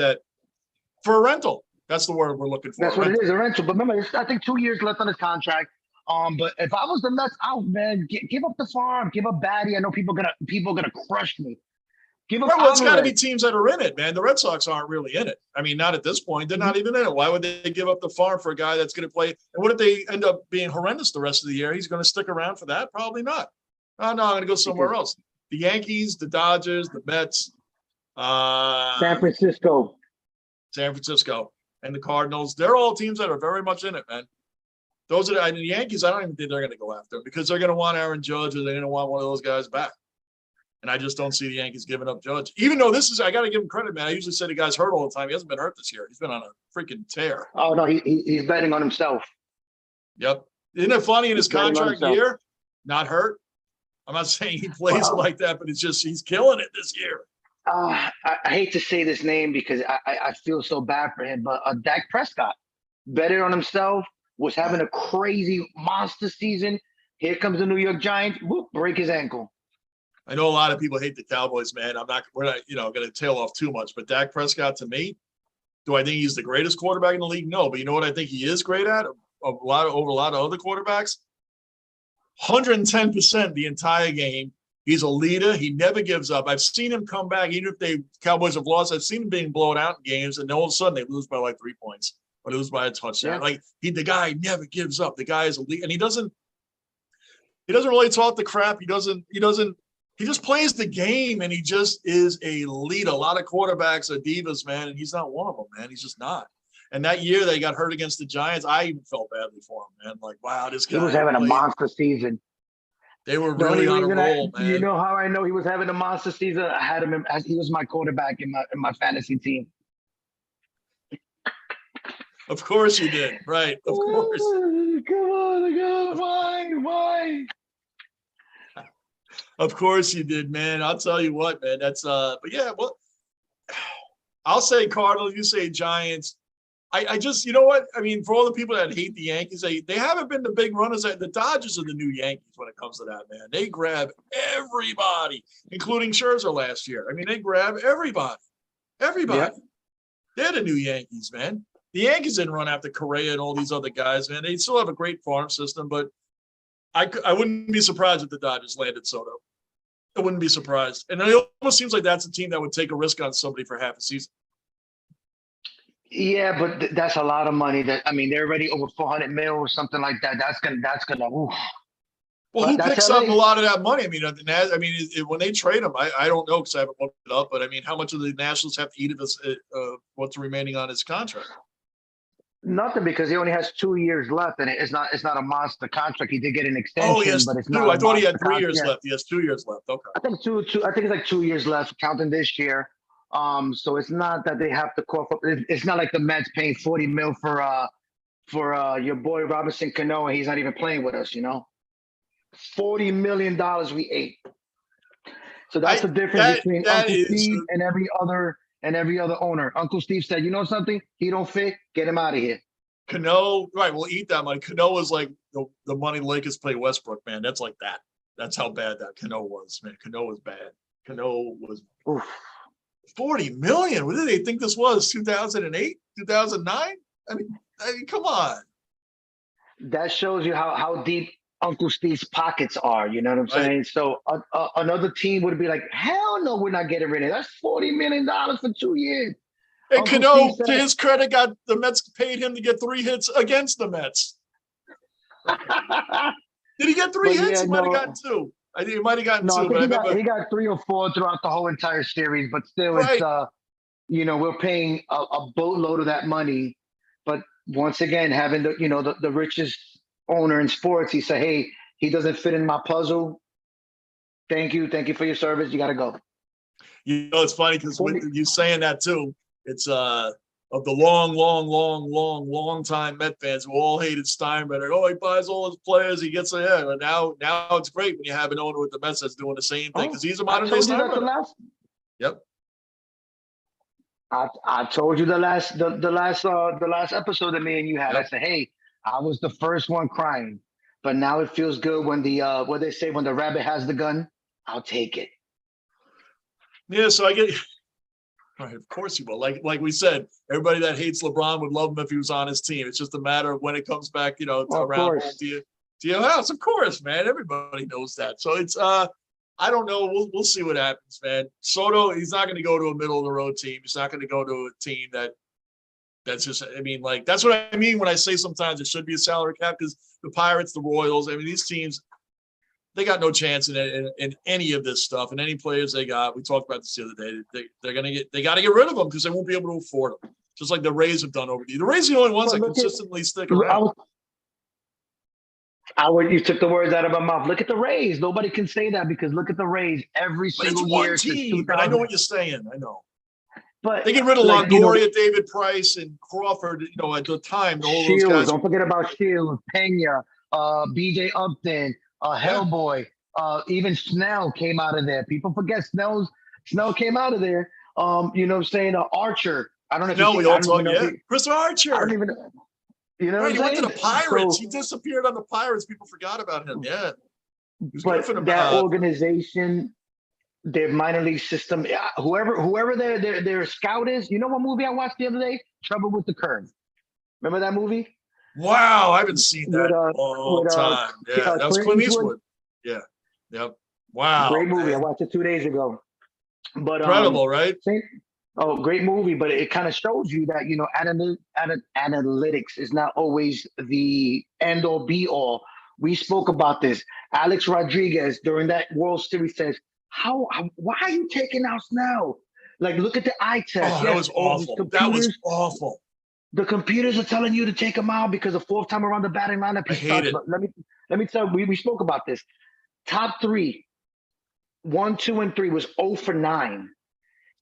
for a rental. That's the word we're looking for. That's what it is, a rental. But remember, I think 2 years left on his contract. But if I was the Mets, man, give up the farm, give up Batty. I know people gonna crush me. It's got to be teams that are in it, man. The Red Sox aren't really in it. I mean, not at this point. They're not even in it. Why would they give up the farm for a guy that's going to play? And what if they end up being horrendous the rest of the year? He's going to stick around for that? Probably not. Oh, no, I'm going to go somewhere else. The Yankees, the Dodgers, the Mets. San Francisco, and the Cardinals. They're all teams that are very much in it, man. Those are the Yankees. I don't even think they're going to go after them because they're going to want Aaron Judge or they're going to want one of those guys back. And I just don't see the Yankees giving up Judge. Even though I got to give him credit, man. I usually say the guy's hurt all the time. He hasn't been hurt this year. He's been on a freaking tear. Oh no, he's betting on himself. Yep. Isn't it funny in his He's betting on contract himself. year? Not hurt. I'm not saying he plays like that, but it's just he's killing it this year. I hate to say this name because I feel so bad for him, but Dak Prescott betted on himself, was having a crazy monster season. Here comes the New York Giants, whoop, break his ankle. I know a lot of people hate the Cowboys, man. We're not, going to tail off too much, but Dak Prescott, to me, do I think he's the greatest quarterback in the league? No, but you know what I think he is great at? Over a lot of other quarterbacks? 110% the entire game. He's a leader. He never gives up. I've seen him come back, even if the Cowboys have lost. I've seen him being blown out in games, and all of a sudden they lose by like 3 points or lose by a touchdown. Yeah. Like the guy never gives up. The guy is a leader, and he doesn't really talk the crap. He just plays the game, and he just is a leader. A lot of quarterbacks are divas, man, and he's not one of them, man. He's just not. And that year they got hurt against the Giants, I even felt badly for him, man. Like, wow, this guy. He was having a monster season. They were really on a roll, man. You know how I know he was having a monster season? I had him as he was my quarterback in my fantasy team. Of course you did, right? Of course. Come on, why? Of course you did, man. I'll tell you what, man. That's but yeah, well, I'll say Cardinals, you say Giants. I just, you know what? I mean, for all the people that hate the Yankees, they haven't been the big runners. The Dodgers are the new Yankees when it comes to that, man. They grab everybody, including Scherzer last year. I mean, they grab everybody. Everybody. Yeah. They're the new Yankees, man. The Yankees didn't run after Correa and all these other guys, man. They still have a great farm system, but I wouldn't be surprised if the Dodgers landed Soto. I wouldn't be surprised. And it almost seems like that's a team that would take a risk on somebody for half a season. Yeah, but that's a lot of money. They're already over 400 mil or something like that. That's gonna. Oof. Well, who picks up a lot of that money? I mean, when they trade him, I don't know because I haven't looked it up. But I mean, how much do the Nationals have to eat of what's remaining on his contract? Nothing, because he only has 2 years left, and it's not a monster contract. He did get an extension, Oh, yes, but it's two. not. I thought he had 3 years left. He has 2 years left. Okay. I think two. I think it's like 2 years left, counting this year. So it's not that they have to cough up. It's not like the Mets paying 40 mil for your boy Robinson Cano, and he's not even playing with us. $40 million we ate. So that's the difference between Uncle Steve and every other owner. Uncle Steve said, you know something? He don't fit. Get him out of here. Cano, right? We'll eat that money. Cano is like the money Lakers play Westbrook, man. That's like that. That's how bad that Cano was, man. Cano was bad. Cano was. Oof. 40 million. What did they think this was? 2008, 2009? I mean, come on. That shows you how deep Uncle Steve's pockets are. You know what I'm saying? So another team would be like, hell no, we're not getting rid of it. That's $40 million for 2 years. And Cano, to his credit, the Mets paid him to get 3 hits against the Mets. Did he get 3 hits? He might have gotten 2. I think he might have gotten 2. But he got 3 or 4 throughout the whole entire series. But still, it's we're paying a boatload of that money. But once again, having the richest owner in sports, he said, "Hey, he doesn't fit in my puzzle. Thank you for your service. You got to go." It's funny because with you saying that too, it's of the long time Met fans who all hated Steinbrenner. Oh, he buys all his players. He gets ahead. But now it's great when you have an owner with the Mets that's doing the same thing because he's a modern day Steinbrenner. Yep. I told you the last episode that me and you had. Yep. I said, hey, I was the first one crying, but now it feels good when what they say, when the rabbit has the gun, I'll take it. Yeah, so I get. Right, of course you will. Like we said, everybody that hates LeBron would love him if he was on his team. It's just a matter of when it comes back, to around to your house. Of course, man. Everybody knows that. So it's I don't know. We'll see what happens, man. Soto, he's not going to go to a middle of the road team. He's not going to go to a team that's just. I mean, like that's what I mean when I say sometimes it should be a salary cap because the Pirates, the Royals. I mean, these teams. They got no chance in any of this stuff, and any players they got. We talked about this the other day. They got to get rid of them because they won't be able to afford them. Just like the Rays have done over the Rays are the only ones that consistently stick around. You took the words out of my mouth. Look at the Rays. Nobody can say that because look at the Rays every But it's single one year since team. But I know 2000. what you're saying. I know. But They get rid of like Longoria, David Price, and Crawford. At the time, all those Shields. guys. Don't forget about Shields, Pena, B.J. Upton, Yeah. Hellboy. Even Snell came out of there. People forget Snell came out of there. You know what I'm saying? Archer. I don't know if you Now we see. I all don't even talk. know if Yeah, you. Chris I don't Archer. even. You know Right, what he I'm went to the saying? Pirates. So, He disappeared on the Pirates. People forgot about him. Yeah, he was good but for the. that organization, their minor league system, whoever their scout is. You know what movie I watched the other day? Trouble with the Curve. Remember that movie Wow, I haven't seen that with in a long time. Yeah, that was Clint Clint Eastwood? Eastwood. Yeah, yep. Wow, Great movie. I man, watched it 2 days ago. But incredible, right? same, oh, great movie. But it kind of shows you that analytics is not always the end all be all. We spoke about this. Alex Rodriguez during that World Series says, why are you taking out Snell? Like, look at the eye test. Oh, that Yes, was all the awful. That was computers, awful. the computers are telling you to take him out because the fourth time around the batting lineup I he hate starts. it. But let me tell you, we spoke about this. Top three, 1, 2, and 3 was 0 for 9.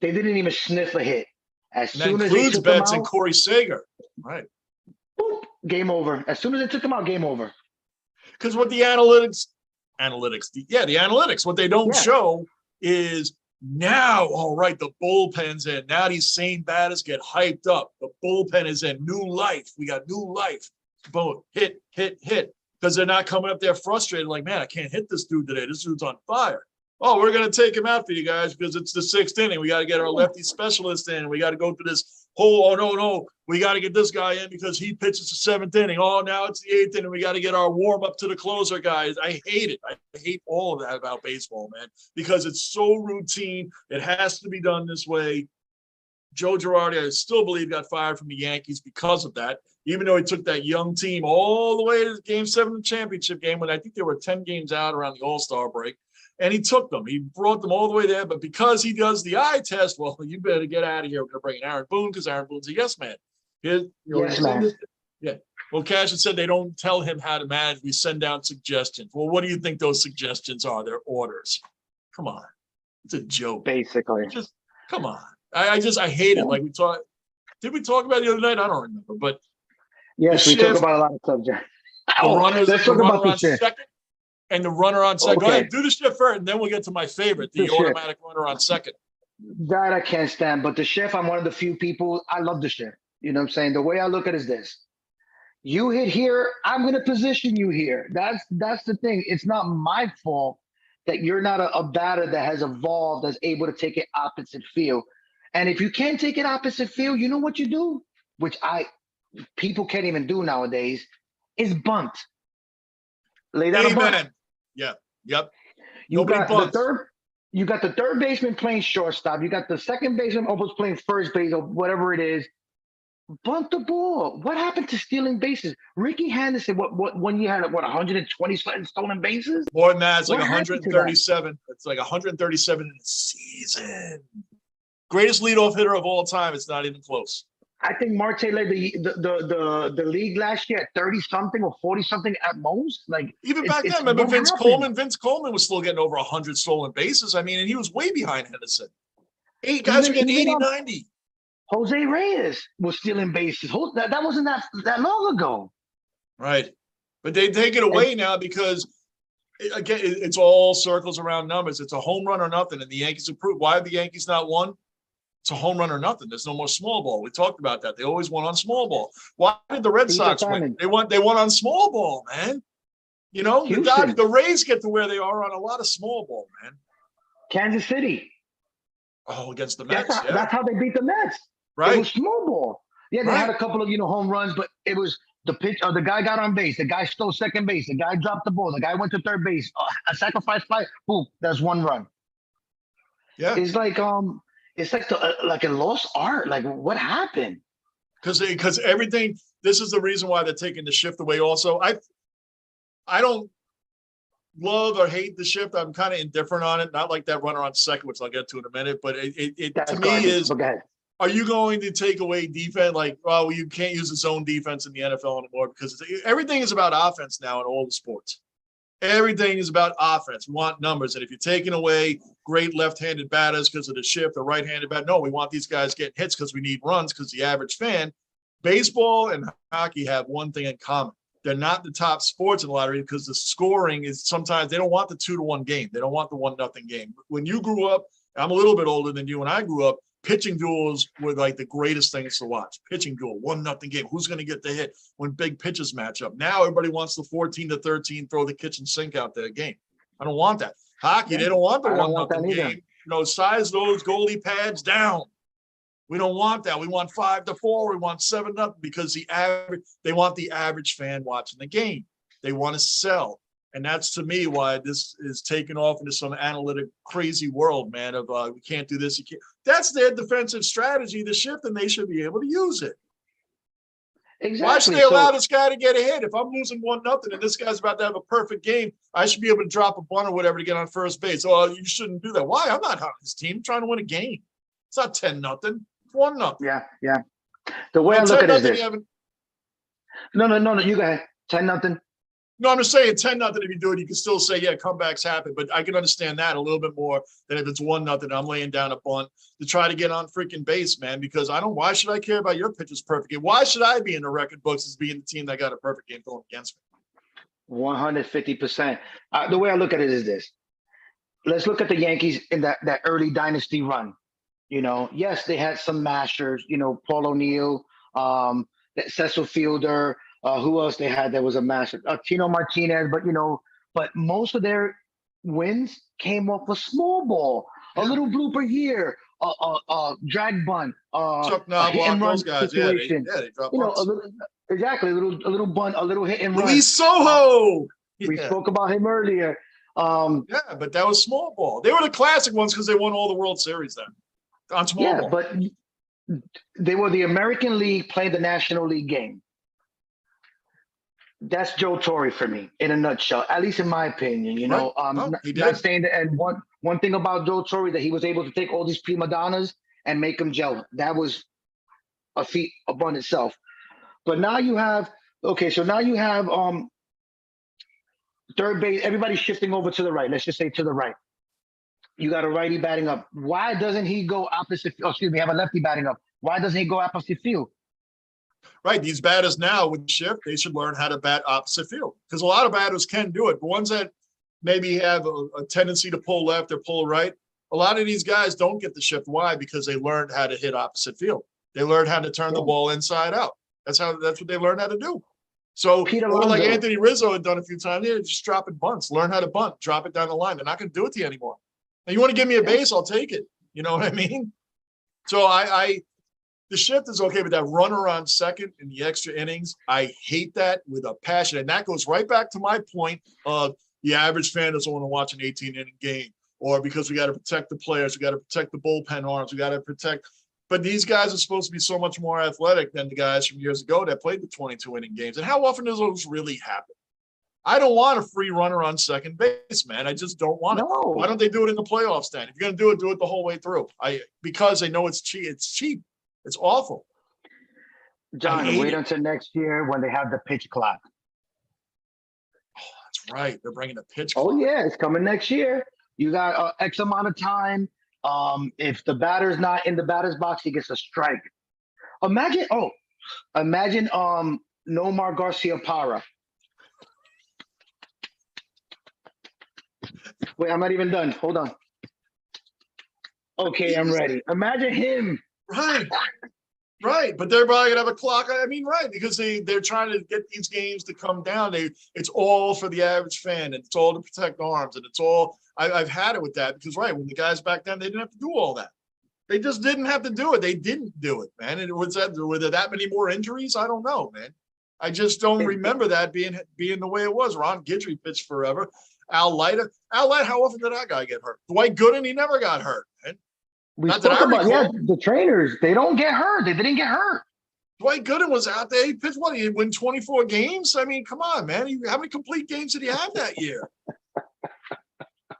They didn't even sniff a hit. As And that soon as they includes took him Betts and out, Corey Seager, right? boop, game over. As soon as they took him out, game over. Because what the analytics, what they don't Yeah. show is now, all right, the bullpen's in. Now these same batters get hyped up. The bullpen is in. New life. We got new life. Boom, hit. Because they're not coming up there frustrated, like, man, I can't hit this dude today. This dude's on fire. Oh, we're going to take him out for you guys because it's the 6th inning. We got to get our lefty specialist in. We got to go through this whole, oh, no. We got to get this guy in because he pitches the 7th inning. Oh, now it's the 8th inning. We got to get our warm up to the closer guys. I hate it. I hate all of that about baseball, man, because it's so routine. It has to be done this way. Joe Girardi, I still believe, got fired from the Yankees because of that, even though he took that young team all the way to Game 7 of the championship game when I think they were 10 games out around the All-Star break. And he took them. He brought them all the way there. But because he does the eye test, well, you better get out of here. We're going to bring in Aaron Boone because Aaron Boone's a yes man. Yes, man. Yeah. Well, Cash had said they don't tell him how to manage. We send down suggestions. Well, what do you think those suggestions are? They're orders. Come on. It's a joke. Basically. Just come on. I hate it. Like did we talk about it the other night? I don't remember. But yes, we talk about a lot of subjects. Let's talk about the second. And the runner on second. Okay. Go ahead, do the shift first, and then we'll get to my favorite, the automatic runner on second. That I can't stand. But the shift, I'm one of the few people, I love the shift. You know what I'm saying? The way I look at it is this. You hit here, I'm going to position you here. That's the thing. It's not my fault that you're not a batter that has evolved, that's able to take it opposite field. And if you can't take it opposite field, you know what you do? Which people can't even do nowadays, is bunt. Lay down a bunt. Yeah. Yep. You got the third baseman playing shortstop. You got the second baseman almost playing first base or whatever it is. Bunt the ball. What happened to stealing bases? Ricky Henderson, what one year had 120 stolen bases? More than that, it's like 137. It's like 137 in the season. Greatest leadoff hitter of all time. It's not even close. I think Marte led the league last year at 30 something or 40 something at most. Like even back then, remember Vince Coleman? Vince Coleman was still getting over 100 stolen bases. I mean, and he was way behind Henderson. 8 guys are getting 80, 90. Jose Reyes was stealing bases. That wasn't that long ago. Right. But they take it away now because, again, it's all circles around numbers. It's a home run or nothing, and the Yankees improved. Why have the Yankees not won? It's a home run or nothing. There's no more small ball. We talked about that. They always won on small ball. Why did the Red Sox win? They won on small ball, man. You know, the Rays get to where they are on a lot of small ball, man. Kansas City. Oh, against the Mets. That's how they beat the Mets. Right. It was small ball. Yeah, they had a couple of home runs, but it was the pitch. The guy got on base. The guy stole second base. The guy dropped the ball. The guy went to third base. A sacrifice fly. Boom. That's one run. Yeah. It's like like a lost art. Like what happened? Because everything. This is the reason why they're taking the shift away. Also, I don't love or hate the shift. I'm kind of indifferent on it. Not like that runner on second, which I'll get to in a minute. But it to me is Are you going to take away defense? Like, well, you can't use the zone defense in the NFL anymore because everything is about offense now in all the sports. Everything is about offense. We want numbers. And if you're taking away great left-handed batters because of the shift, or right-handed batter, no, we want these guys getting hits because we need runs because the average fan, baseball and hockey have one thing in common. They're not the top sports in the lottery because the scoring is sometimes they don't want the 2-1 game. They don't want the 1-0 game. When you grew up, I'm a little bit older than you, when I grew up, pitching duels were like the greatest things to watch. Pitching duel, 1-0 game. Who's going to get the hit when big pitches match up? Now everybody wants the 14-13, throw the kitchen sink out there game. I don't want that. Hockey, they don't want the 1-0 game. Size those goalie pads down. We don't want that. We want 5-4. We want 7-0 because they want the average fan watching the game. They want to sell. And that's, to me, why this is taken off into some analytic crazy world, man, of we can't do this. You can't. That's their defensive strategy, the shift, and they should be able to use it. Exactly. Why should they allow this guy to get a hit? If I'm losing 1-0 and this guy's about to have a perfect game, I should be able to drop a bunt or whatever to get on first base. Oh, you shouldn't do that. Why? I'm not on this team. I'm trying to win a game. It's not 10-0. It's 1-0. Yeah. The way I look at it is this. No, you go ahead. 10-0. No, I'm just saying 10-0. If you do it, you can still say, yeah, comebacks happen. But I can understand that a little bit more than if it's 1-0. I'm laying down a bunt to try to get on freaking base, man. Because why should I care about your pitcher's perfect game? Why should I be in the record books as being the team that got a perfect game thrown against me? 150%. The way I look at it is this. Let's look at the Yankees in that early dynasty run. Yes, they had some masters, Paul O'Neill, Cecil Fielder. Who else they had that was a master? Tino Martinez, but most of their wins came off a small ball, a little blooper here, drag bunt, Chuck Knobloch, those guys, situation. they drop bunts. A little bunt, a little hit and run. Luis Soho. We spoke about him earlier. Yeah, but that was small ball. They were the classic ones because they won all the World Series then on small ball. But they were the American League playing the National League game. That's Joe Torre for me in a nutshell, at least in my opinion. Not saying that. And one thing about Joe Torre, that he was able to take all these prima donnas and make them gel. That was a feat upon itself. But now you have third base. Everybody's shifting over to the right. Let's just say to the right. You got a righty batting up. Why doesn't he go opposite? Have a lefty batting up. Why doesn't he go opposite field? Right, these batters now with shift, they should learn how to bat opposite field because a lot of batters can do it. But ones that maybe have a tendency to pull left or pull right, a lot of these guys don't get the shift. Why? Because they learned how to hit opposite field. They learned how to turn the ball inside out. That's what they learned how to do. So, like Anthony Rizzo had done a few times, just dropping bunts. Learn how to bunt, drop it down the line. They're not going to do it to you anymore. Now, you want to give me a base, I'll take it. You know what I mean? So the shift is okay, but that runner on second in the extra innings, I hate that with a passion. And that goes right back to my point of the average fan doesn't want to watch an 18-inning game, or because we got to protect the players, we got to protect the bullpen arms, we got to protect. But these guys are supposed to be so much more athletic than the guys from years ago that played the 22-inning games. And how often does those really happen? I don't want a free runner on second base, man. I just don't want it. Why don't they do it in the playoffs then? If you're going to do it the whole way through. Because they know it's cheap. It's cheap. It's awful. John, wait until next year when they have the pitch clock. Oh, that's right. They're bringing the pitch clock. Oh, yeah. It's coming next year. You got X amount of time. If the batter's not in the batter's box, he gets a strike. Imagine Nomar Garcia-Parra. Wait, I'm not even done. Hold on. Okay, I'm ready. Imagine him. Right. But they're probably gonna have a clock. I mean, right, because they're trying to get these games to come down. It's all for the average fan, and it's all to protect arms, and it's all. I've had it with that because when the guys back then they didn't have to do all that. They just didn't have to do it. They didn't do it, man. And were there that many more injuries? I don't know, man. I just don't remember that being the way it was. Ron Guidry pitched forever. Al Light, how often did that guy get hurt? Dwight Gooden, he never got hurt, man. We spoke about the trainers. They don't get hurt. They didn't get hurt. Dwight Gooden was out there. He pitched what? He win 24 games. I mean, come on, man. How many complete games did he have that year?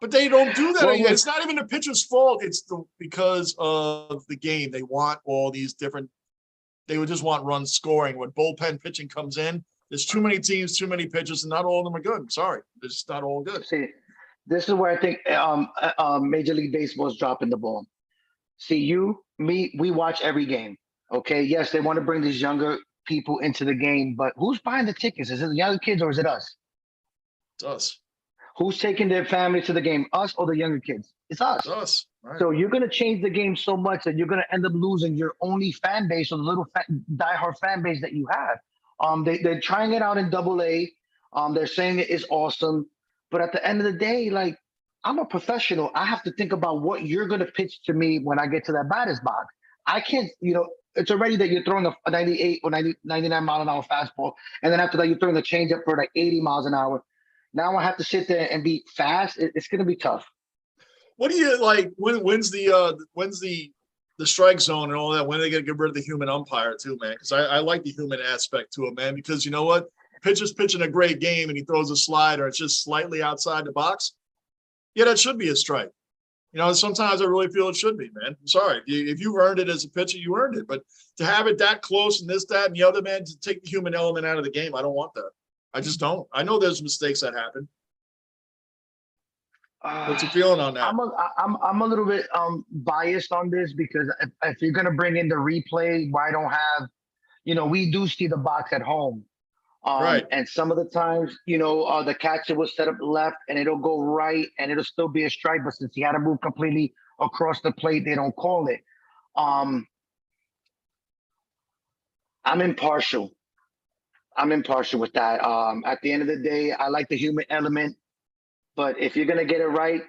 But they don't do that. Well, It's not even the pitcher's fault. It's because of the game. They want all these different. They would just want run scoring. When bullpen pitching comes in, there's too many teams, too many pitchers, and not all of them are good. I'm sorry, they're just not all good. see, this is where I think Major League Baseball is dropping the ball. See, you, me, we watch every game. Okay, yes, they want to bring these younger people into the game, but who's buying the tickets? Is it the younger kids or is it us? It's us. Who's taking their family to the game? Us or the younger kids? It's us. It's us. Right. So you're going to change the game so much that you're going to end up losing your only fan base or the little diehard fan base that you have. They're trying it out in AA. They're saying it is awesome. But at the end of the day, like, I'm a professional. I have to think about what you're going to pitch to me when I get to that batter's box. I can't, it's already that you're throwing a 98 or 99 mile an hour fastball. And then after that, you're throwing a changeup for like 80 miles an hour. Now I have to sit there and be fast. It's going to be tough. What do you like? When's the strike zone and all that? When are they going to get rid of the human umpire too, man? Because I like the human aspect to it, man. Because you know what? Pitcher's pitching a great game and he throws a slider. It's just slightly outside the box. Yeah, that should be a strike. Sometimes I really feel it should be, man. I'm sorry. If you've earned it as a pitcher, you earned it. But to have it that close and this, that, and the other, man, to take the human element out of the game, I don't want that. I just don't. I know there's mistakes that happen. What's your feeling on that? I'm a little bit biased on this because if you're gonna bring in the replay, why don't have, we do see the box at home. Right. And some of the times, the catcher will set up left and it'll go right and it'll still be a strike. But since he had to move completely across the plate, they don't call it. I'm impartial. With that. At the end of the day, I like the human element. But if you're gonna get it right,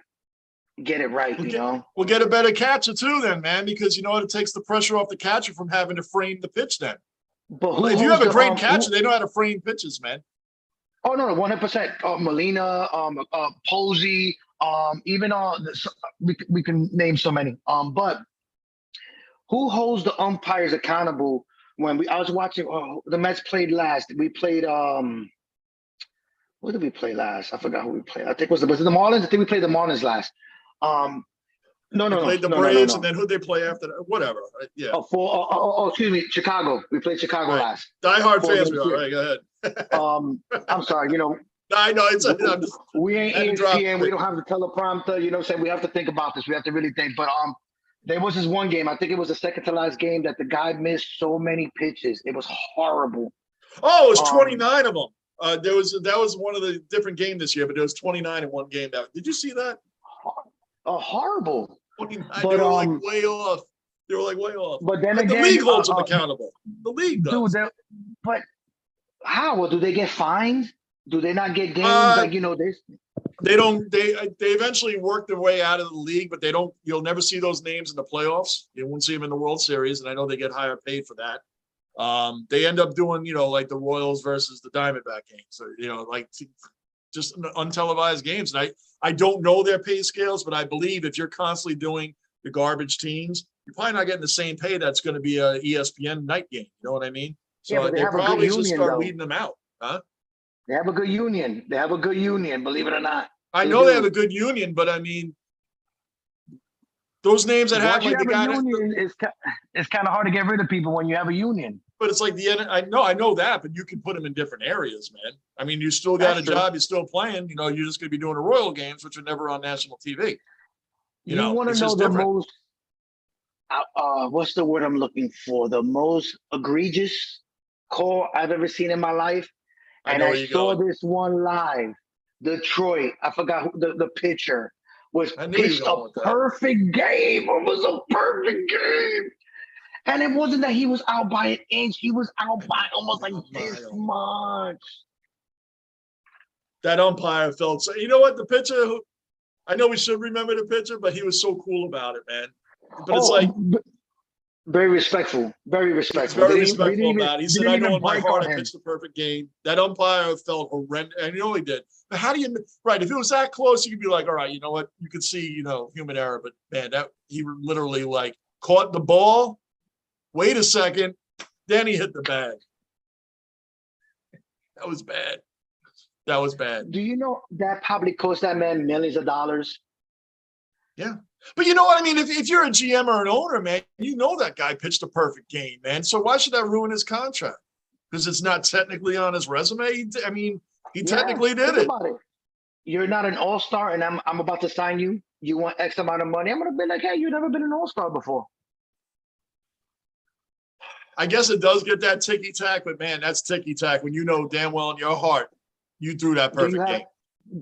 We'll get a better catcher too, then, man, because you know what? It takes the pressure off the catcher from having to frame the pitch. Then, but if you have a great catcher, they know how to frame pitches, man. Oh no, 100%. Molina, Posey, even we can name so many. But who holds the umpires accountable? When I was watching, the Mets played last. We played what did we play last? I forgot who we played. I think was it the Marlins? I think we played the Marlins last. They played the Braves, and then who'd they play after that? Whatever. Yeah. Excuse me, Chicago. We played Chicago last. Die-hard fans, we are. Right, go ahead. I'm sorry. I know it's. We ain't ESPN. We don't have the teleprompter. You know what I'm saying? We have to think about this. We have to really think. But there was this one game. I think it was the second to last game that the guy missed so many pitches. It was horrible. Oh, it was 29 of them. That was one of the different games this year, but there was 29 in one game. Did you see that? Horrible. 29. They were like way off. But then again, the league holds them accountable. The league does. Dude, but how? Well, do they get fined? Do they not get games this? They don't. They eventually work their way out of the league, but they don't. You'll never see those names in the playoffs. You won't see them in the World Series, and I know they get higher paid for that. They end up doing, like the Royals versus the Diamondback games, so, just untelevised games. And I don't know their pay scales, but I believe if you're constantly doing the garbage teams, you're probably not getting the same pay that's going to be a ESPN night game. You know what I mean? So they probably should start weeding them out, huh? They have a good union. Believe it or not. I know they have a good union, but I mean, those names that have like the guy. It's kind of hard to get rid of people when you have a union. But it's like I know that, but you can put them in different areas, man. I mean, you still got a job, you're still playing. You're just going to be doing the Royal games, which are never on national TV. You want to know the most? What's the word I'm looking for? The most egregious call I've ever seen in my life, and I saw this one live. Detroit. I forgot who the pitcher was. Pitched a perfect game. It was a perfect game. And it wasn't that he was out by an inch. He was out by almost like this much. That umpire felt so. You know what? The pitcher, I know we should remember the pitcher, but he was so cool about it, man. But it's like. Very respectful. Very respectful. Very respectful about it. He said, I know in my heart I pitched the perfect game. That umpire felt horrendous. And he did. But how do you, right, if it was that close, you could be like, all right, you know what? You could see, human error. But, man, he literally, caught the ball. Wait a second. Then he hit the bag. That was bad. That was bad. Do you know that probably cost that man millions of dollars? Yeah. But you know what I mean? If you're a GM or an owner, man, you know that guy pitched a perfect game, man. So why should that ruin his contract? Because it's not technically on his resume. He technically did think it. about it. You're not an all-star, and I'm about to sign you. You want X amount of money? I'm gonna be like, hey, you've never been an all-star before. I guess it does get that ticky-tack, but man, that's ticky-tack when you know damn well in your heart you threw that perfect game.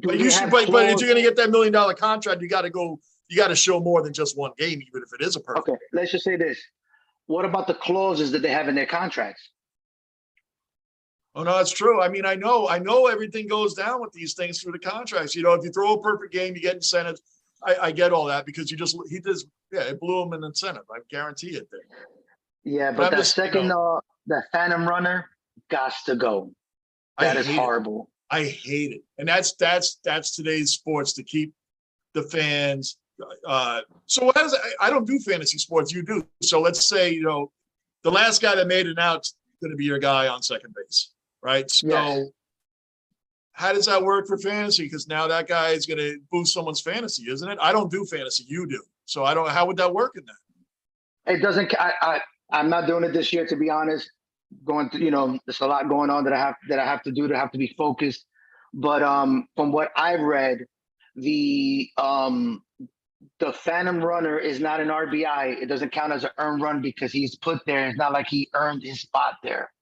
But you should. But if you're gonna get that $1 million contract, you got to go. You got to show more than just one game, even if it is a perfect. Okay, let's just say this. What about the clauses that they have in their contracts? Oh no, that's true. I mean, I know everything goes down with these things through the contracts. You know, if you throw a perfect game, you get incentives. I get all that because it blew him an incentive. I guarantee it. Yeah, but that second, that phantom runner got to go. That is horrible. I hate it, and that's today's sports to keep the fans. So I don't do fantasy sports. You do. So let's say the last guy that made it out is going to be your guy on second base, right? So how does that work for fantasy? Because now that guy is going to boost someone's fantasy, isn't it? I don't do fantasy. You do. So I don't. How would that work in that? It doesn't. I'm not doing it this year, to be honest. Going through, there's a lot going on that I have to do to have to be focused. But from what I've read, the phantom runner is not an RBI. It doesn't count as an earned run because he's put there. It's not like he earned his spot there.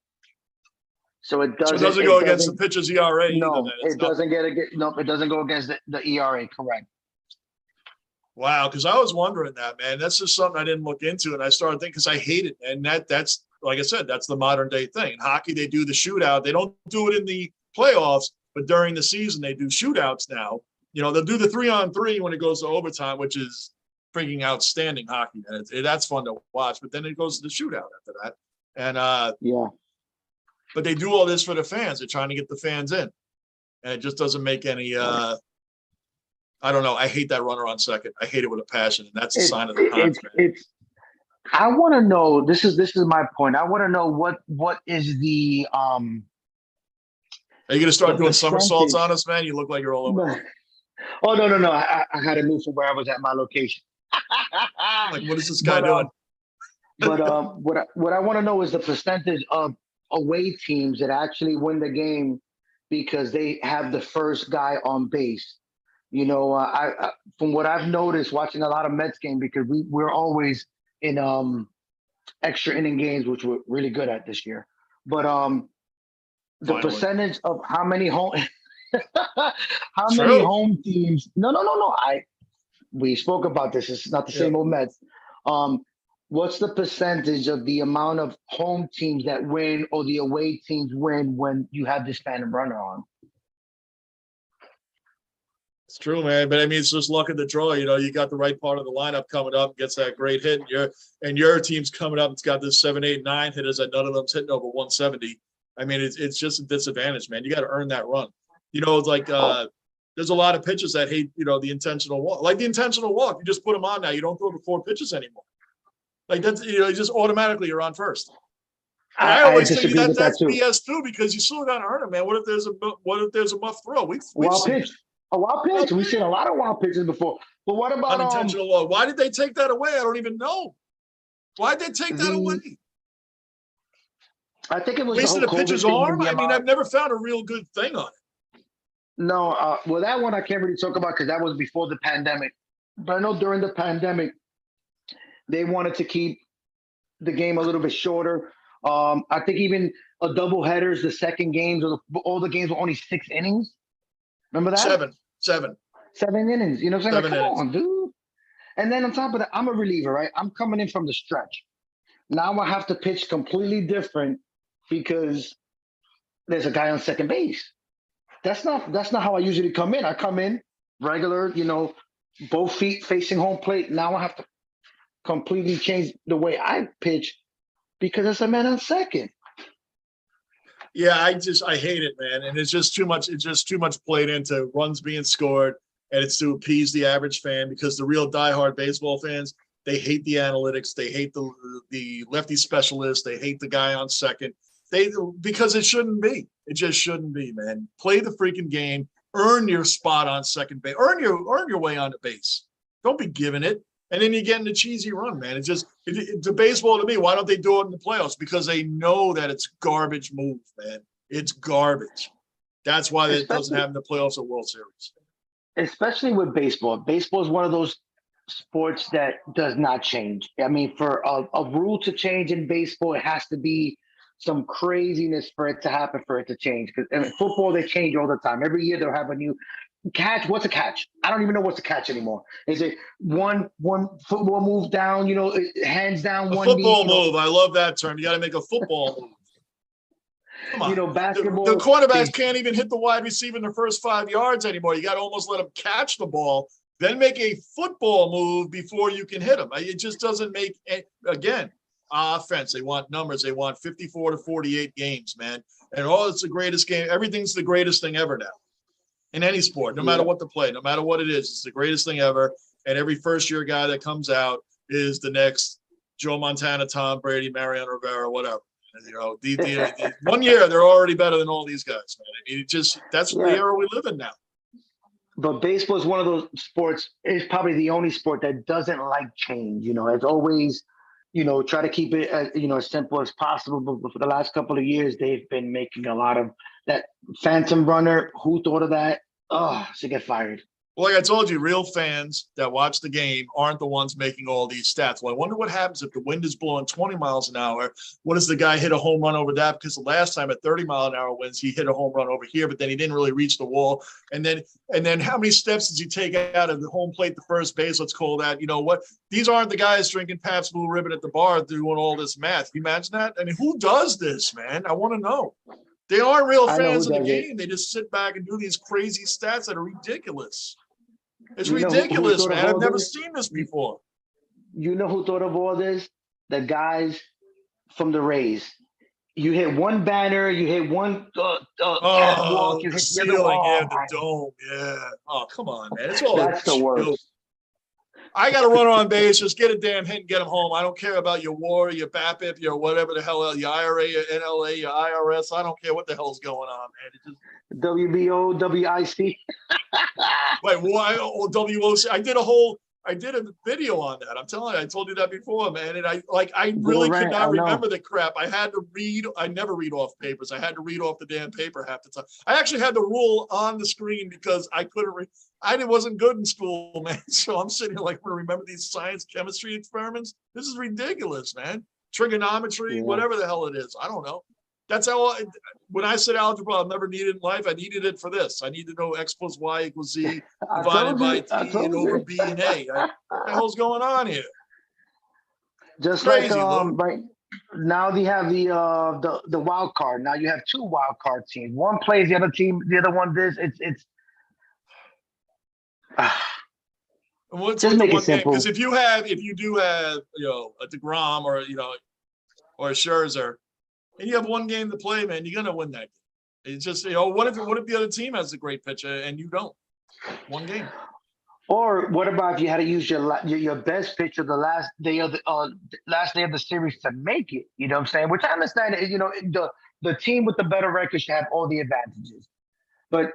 So it doesn't go against the pitcher's ERA. No, it doesn't it doesn't go against the ERA. Correct. Wow, because I was wondering that, man. That's just something I didn't look into, and I started thinking because I hate it, and that's like I said, that's the modern day thing. In hockey, they do the shootout. They don't do it in the playoffs, but during the season, they do shootouts now. They'll do the 3-on-3 when it goes to overtime, which is freaking outstanding hockey. And that's fun to watch. But then it goes to the shootout after that. And but they do all this for the fans. They're trying to get the fans in, and it just doesn't make any. I don't know. I hate that runner on second. I hate it with a passion, and that's a sign of the contract. I want to know. This is my point. I want to know what is the. Are you going to start doing somersaults on us, man? You look like you're all over. Oh no! I had to move from where I was at my location. Like, what is this guy doing? What I want to know is the percentage of away teams that actually win the game because they have the first guy on base. I from what I've noticed watching a lot of Mets games, because we're always in extra inning games, which we're really good at this year. But the percentage of how many home home teams? No. We spoke about this. It's not the same old Mets. What's the percentage of the amount of home teams that win or the away teams win when you have this phantom runner on? It's true, man. But I mean, it's just luck of the draw. You got the right part of the lineup coming up, gets that great hit, and your team's coming up. It's got this 7, 8, 9 hitters that none of them's hitting over 170. I mean, it's just a disadvantage, man. You got to earn that run. It's like there's a lot of pitchers that hate, the intentional walk. Like the intentional walk, you just put them on now. You don't throw the 4 pitches anymore. Like that's just automatically you're on first. I always think that's BS too, because you still got to earn it, man. What if there's a muff throw? Wild pitch. A wild pitch. We've seen a lot of wild pitches before. But what about unintentional walk? Why did they take that away? I don't even know. Why did they take that away? I think it was wasting the pitcher's arm. I mean, I've never found a real good thing on it. No, well, that one I can't really talk about because that was before the pandemic. But I know during the pandemic, they wanted to keep the game a little bit shorter. I think even a doubleheaders, the second games, all the games were only 6 innings. Remember that? 7 innings. You know what I'm saying? Come on, dude. And then on top of that, I'm a reliever, right? I'm coming in from the stretch. Now I have to pitch completely different because there's a guy on second base. That's not how I usually come in. I come in regular, both feet facing home plate. Now I have to completely change the way I pitch because there's a man on second. Yeah, I hate it, man. And it's just too much. It's just too much played into runs being scored, and it's to appease the average fan because the real diehard baseball fans, they hate the analytics. They hate the lefty specialist. They hate the guy on second. Because it shouldn't be. It just shouldn't be, man. Play the freaking game. Earn your spot on second base. Earn your way on the base. Don't be giving it. And then you get in a cheesy run, man. It's just the baseball to me. Why don't they do it in the playoffs? Because they know that it's garbage move, man. It's garbage. That's why it doesn't happen in the playoffs or World Series. Especially with baseball. Baseball is one of those sports that does not change. I mean, for a rule to change in baseball, it has to be some craziness for it to happen, for it to change. Because in football, they change all the time. Every year they'll have a new catch. What's a catch? I don't even know what's a catch anymore. Is it one football move down, hands down, a one football knee, move? I love that term. You got to make a football move. Come on. Basketball. The quarterbacks can't even hit the wide receiver in the first 5 yards anymore. You got to almost let them catch the ball, then make a football move before you can hit them. It just doesn't make, again, offense. They want numbers. They want 54 to 48 games, man. And it's the greatest game. Everything's the greatest thing ever now in any sport, no matter what the play, no matter what it is. It's the greatest thing ever. And every first-year guy that comes out is the next Joe Montana, Tom Brady, Mariano Rivera, whatever. The 1 year they're already better than all these guys, man. I mean, that's the era we live in now. But baseball is one of those sports. It's probably the only sport that doesn't like change. It's always, try to keep it as simple as possible. But for the last couple of years, they've been making a lot of that phantom runner. Who thought of that? Oh, should get fired. Well, like I told you, real fans that watch the game aren't the ones making all these stats. Well, I wonder what happens if the wind is blowing 20 miles an hour. What does the guy hit a home run over that? Because the last time at 30-mile-an-hour winds, he hit a home run over here, but then he didn't really reach the wall. And then how many steps does he take out of the home plate to first base? Let's call that. You know what? These aren't the guys drinking Pabst Blue Ribbon at the bar doing all this math. Can you imagine that? I mean, who does this, man? I want to know. They aren't real fans of the game. They just sit back and do these crazy stats that are ridiculous. It's ridiculous, man. I've never seen this before. You know who thought of all this? The guys from the Rays. You hit one banner, you hit one catwalk, you hit ceiling, the other wall. The dome, yeah. Oh, come on, man. It's all that's the worst. I got to run on base. Just get a damn hit and get them home. I don't care about your WAR, your BAPIP, your whatever the hell, your IRA, your NLA, your IRS. I don't care what the hell's going on, man. It just WBO, WIC. Wait, why? Oh, WOC. I did a video on that. I'm telling you, I told you that before, man. And I really could not remember the crap. I had to read. I never read off papers. I had to read off the damn paper half the time. I actually had the rule on the screen because I couldn't read. I wasn't good in school, man. So I'm sitting here like, I remember these science chemistry experiments. This is ridiculous, man. Trigonometry, whatever the hell it is. I don't know. That's how, when I said algebra, I've never needed it in life. I needed it for this. I need to know X plus Y equals Z divided by T and over B and A. What the hell's going on here? Just crazy, like, right now they have the wild card. Now you have two wild card teams. One plays the other team. The other one this. It's. Just make it simple. Because if you do have a DeGrom or or a Scherzer, and you have one game to play, man, you're gonna win that game. It's just what if the other team has a great pitcher and you don't? One game. Or what about if you had to use your best pitcher the last day of the series to make it? You know what I'm saying? Which I understand. The team with the better record should have all the advantages, but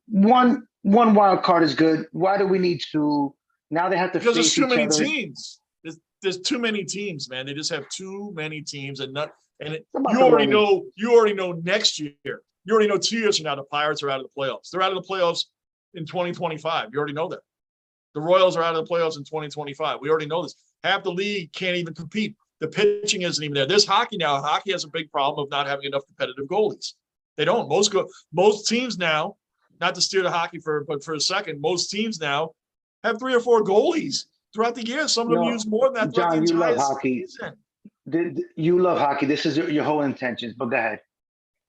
one wild card is good. Why do we need two? Now they have to because there's too many teams. There's too many teams, man. They just have too many teams, and you already know next year. You already know 2 years from now the Pirates are out of the playoffs. They're out of the playoffs in 2025. You already know that. The Royals are out of the playoffs in 2025. We already know this. Half the league can't even compete. The pitching isn't even there. There's hockey now. Hockey has a big problem of not having enough competitive goalies. They don't. Most teams now, not to steer the hockey for a second, most teams now have 3 or 4 goalies throughout the year. Some of them use more than that throughout the entire season. You love hockey. This is your whole intentions, but go ahead.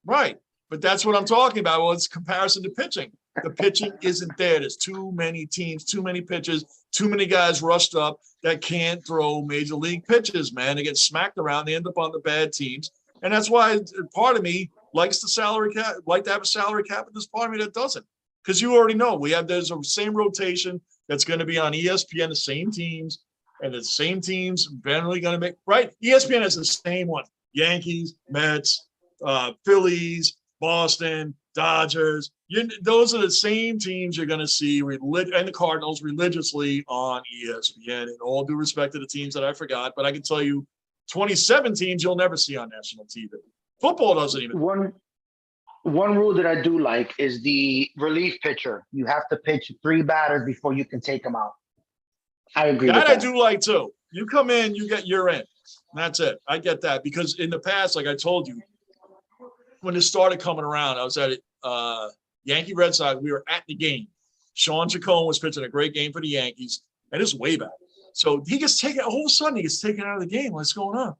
Right. But that's what I'm talking about. Well, it's comparison to pitching. The pitching isn't there. There's too many teams, too many pitches, too many guys rushed up that can't throw major league pitches, man. They get smacked around. They end up on the bad teams. And that's why part of me likes the salary cap, like to have a salary cap, and there's part of me that doesn't. Because you already know there's the same rotation that's going to be on ESPN, the same teams, and the same teams generally going to make, right? ESPN has the same one. Yankees, Mets, Phillies, Boston, Dodgers. Those are the same teams you're going to see, and the Cardinals religiously on ESPN. And all due respect to the teams that I forgot, but I can tell you 27 teams you'll never see on national TV. Football doesn't even. One rule that I do like is the relief pitcher. You have to pitch 3 batters before you can take them out. I agree with that. I do like too. You come in, you're in. That's it. I get that because in the past, like I told you, when this started coming around, I was at Yankee Red Sox. We were at the game. Sean Chacon was pitching a great game for the Yankees, and it's way back. So he gets taken. All of a sudden, he gets taken out of the game. What's going on?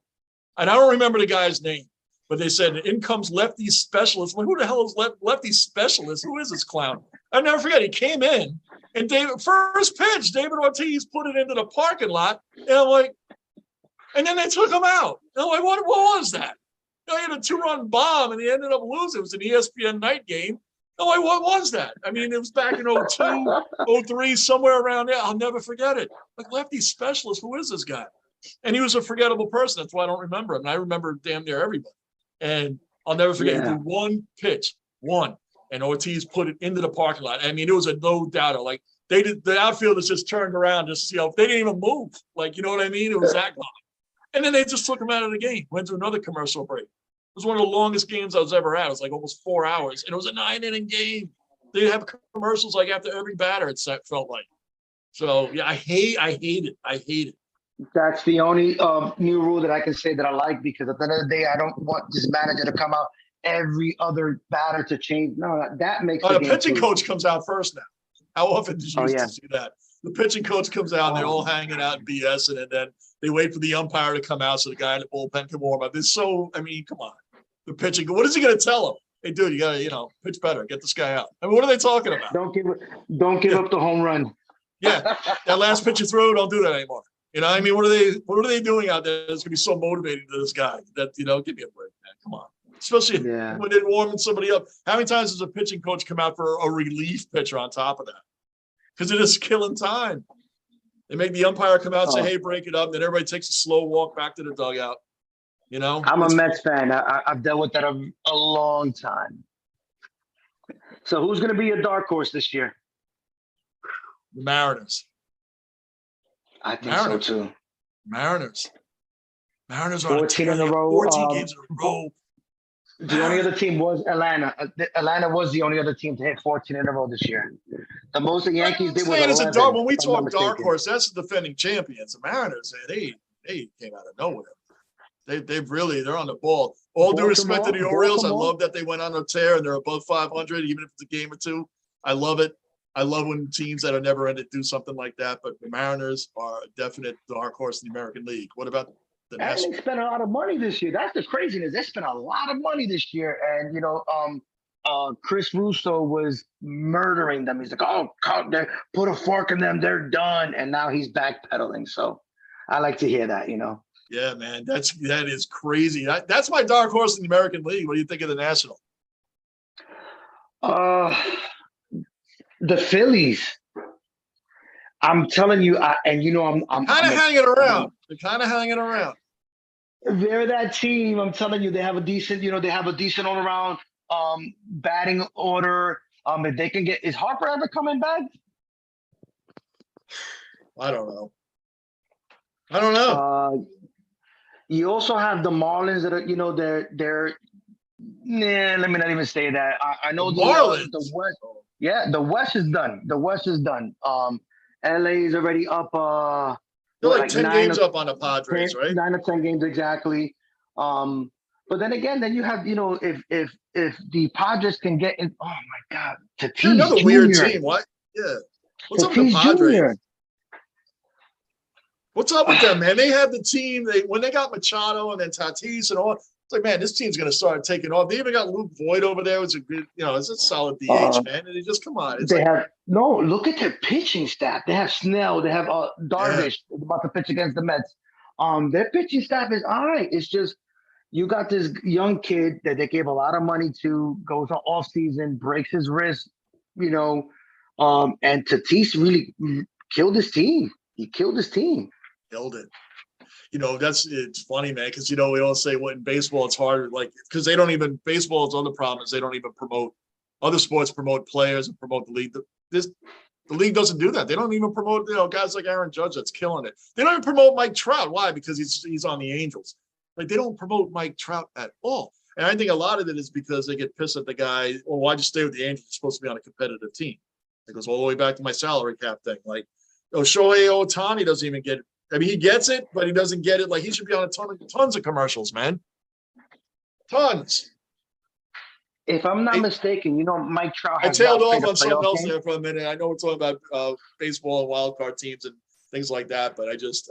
And I don't remember the guy's name, but they said, in comes lefty specialist. Like, who the hell is lefty specialist? Who is this clown? I never forget. He came in, and first pitch, David Ortiz put it into the parking lot, and I'm like, and then they took him out. And I'm like, what was that? He had a 2-run bomb, and he ended up losing. It was an ESPN night game. I'm like, what was that? I mean, it was back in 02, 03, somewhere around there. I'll never forget it. Like, lefty specialist, who is this guy? And he was a forgettable person. That's why I don't remember him. And I remember damn near everybody. And I'll never forget. He did one pitch, and Ortiz put it into the parking lot. I mean, it was a no doubter. Like, the outfielders just turned around just to see how they didn't even move. Like, you know what I mean? It was that gone. And then they just took him out of the game. Went to another commercial break. It was one of the longest games I was ever at. It was like almost 4 hours, and it was a 9-inning game. They have commercials like after every batter. It felt like. So yeah, I hate it. I hate it. That's the only new rule that I can say that I like, because at the end of the day, I don't want this manager to come out every other batter to change. No, that makes the pitching coach comes out first now. How often did you used to see that? The pitching coach comes out, and they're all hanging out and BSing, and then they wait for the umpire to come out so the guy in the bullpen can warm up. I mean, come on. The pitching, what is he going to tell him? Hey, dude, you got to, pitch better. Get this guy out. I mean, what are they talking about? Don't give up the home run. Yeah, that last pitch you threw, don't do that anymore. I mean, what are they doing out there that's going to be so motivating to this guy that, give me a break, man. Come on. Especially when they're warming somebody up. How many times does a pitching coach come out for a relief pitcher on top of that? Because it is killing time. They make the umpire come out and say, hey, break it up. And then everybody takes a slow walk back to the dugout. I'm a Mets fan. I've dealt with that a long time. So who's going to be your dark horse this year? The Mariners. I think so too. Mariners are 14 in a row. 14 games in a row. The only other team was Atlanta. Atlanta was the only other team to hit 14 in a row this year. The most the Yankees did was 11. When we talk dark horse, that's the defending champions. The Mariners, they came out of nowhere. They're on the ball. All due respect to the Orioles, I love that they went on a tear and they're above 500, even if it's a game or two. I love it. I love when teams that are never ended do something like that. But the Mariners are a definite dark horse in the American League. What about the Nationals? And they spent a lot of money this year. That's the craziness. They spent a lot of money this year, and Chris Russo was murdering them. He's like, "Oh, put a fork in them. They're done." And now he's backpedaling. So I like to hear that. Yeah, man, that is crazy. That's my dark horse in the American League. What do you think of the National? The Phillies. I'm telling you, I'm kind of hanging around. They're kind of hanging around. They're that team. I'm telling you, they have a decent, all around batting order. If they can is Harper ever coming back? I don't know. You also have the Marlins that are, they're. Let me not even say that. I know the West. Yeah, the West is done. LA is already up. They're like 10 games up on the Padres, right? 9 or 10 games exactly. But then again, you have, if the Padres can get in, oh my God, Tatis They're another Jr. weird team. What? Yeah. What's up with the Padres? Jr. What's up with them, man? They have the team. When they got Machado and then Tatis and all, it's like, man, this team's going to start taking off. They even got Luke Voigt over there. It's a good, it's a solid DH, man. And they just come on. Look at their pitching staff. They have Snell. They have Darvish about to pitch against the Mets. Their pitching staff is all right. It's just you got this young kid that they gave a lot of money to, goes on off season, breaks his wrist, and Tatis really killed his team. He killed his team. Killed it. it's funny, man, because, we all say, well, in baseball, it's hard, like, because baseball's other problem is they don't even promote, other sports promote players and promote the league. The league doesn't do that. They don't even promote, guys like Aaron Judge that's killing it. They don't even promote Mike Trout. Why? Because he's on the Angels. Like, they don't promote Mike Trout at all. And I think a lot of it is because they get pissed at the guy, well, why'd you stay with the Angels? You're supposed to be on a competitive team. It goes all the way back to my salary cap thing. Like, Shohei Ohtani doesn't even get it. I mean, he gets it, but he doesn't get it. Like, he should be on tons of commercials, man. Tons. If I'm not mistaken, Mike Trout I has tailed not off played a on something playoff else game. there for a minute. I know we're talking about baseball and wild card teams and things like that, but I just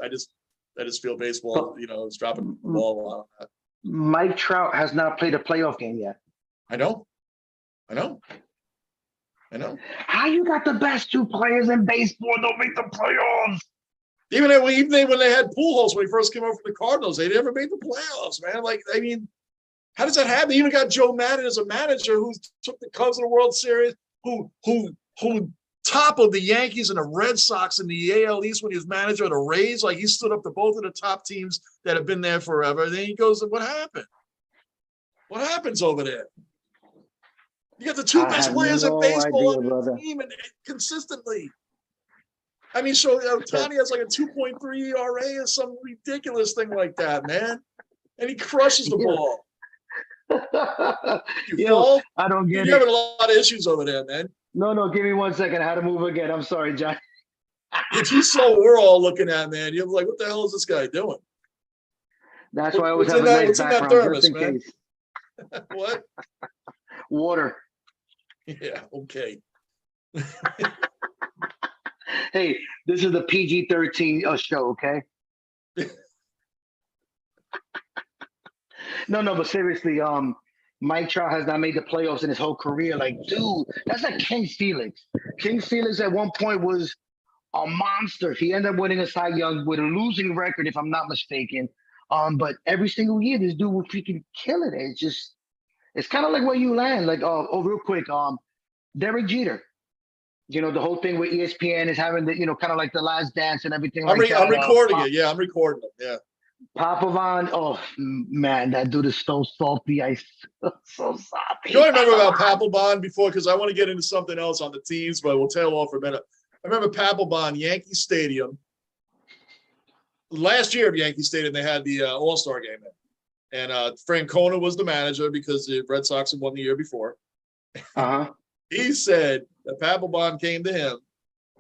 feel baseball, is dropping the ball a lot on that. Mike Trout has not played a playoff game yet. I know. How you got the best two players in baseball don't make the playoffs? Even when they had Pujols when he first came over from the Cardinals, they never made the playoffs, man. Like, I mean, how does that happen? They even got Joe Madden as a manager who took the Cubs to the World Series, who top of the Yankees and the Red Sox in the AL East when he was manager of the Rays. Like, he stood up to both of the top teams that have been there forever. And then he goes, what happened? What happens over there? You got the two best players in baseball on the team and consistently. I mean, so Ohtani has like a 2.3 ERA or some ridiculous thing like that, man. And he crushes the ball. I don't get it. You're having a lot of issues over there, man. No, give me 1 second. I had to move again. I'm sorry, John. If you saw what we're all looking at, man, you're like, what the hell is this guy doing? That's why I always have a nice background, thermos, just in man? case. What? Water. Yeah, okay. Hey, this is the PG-13 show, okay? No, but seriously, Mike Trout has not made the playoffs in his whole career. Like, dude, that's like King Felix. King Felix at one point was a monster. He ended up winning a Cy Young with a losing record, if I'm not mistaken. But every single year, this dude would freaking kill it. It's kind of like where you land. Like, real quick, Derek Jeter. The whole thing with ESPN is having the, kind of like the last dance and everything like that. I'm recording it. Yeah, I'm recording it. Yeah. Popovich, oh man, that dude is so salty. So salty. I remember about Papelbon before, because I want to get into something else on the teams, but we'll tail off for a minute. I remember Papelbon, Yankee Stadium. Last year at Yankee Stadium, they had the All-Star game in. And Francona was the manager because the Red Sox had won the year before. Uh-huh. He said that Papelbon came to him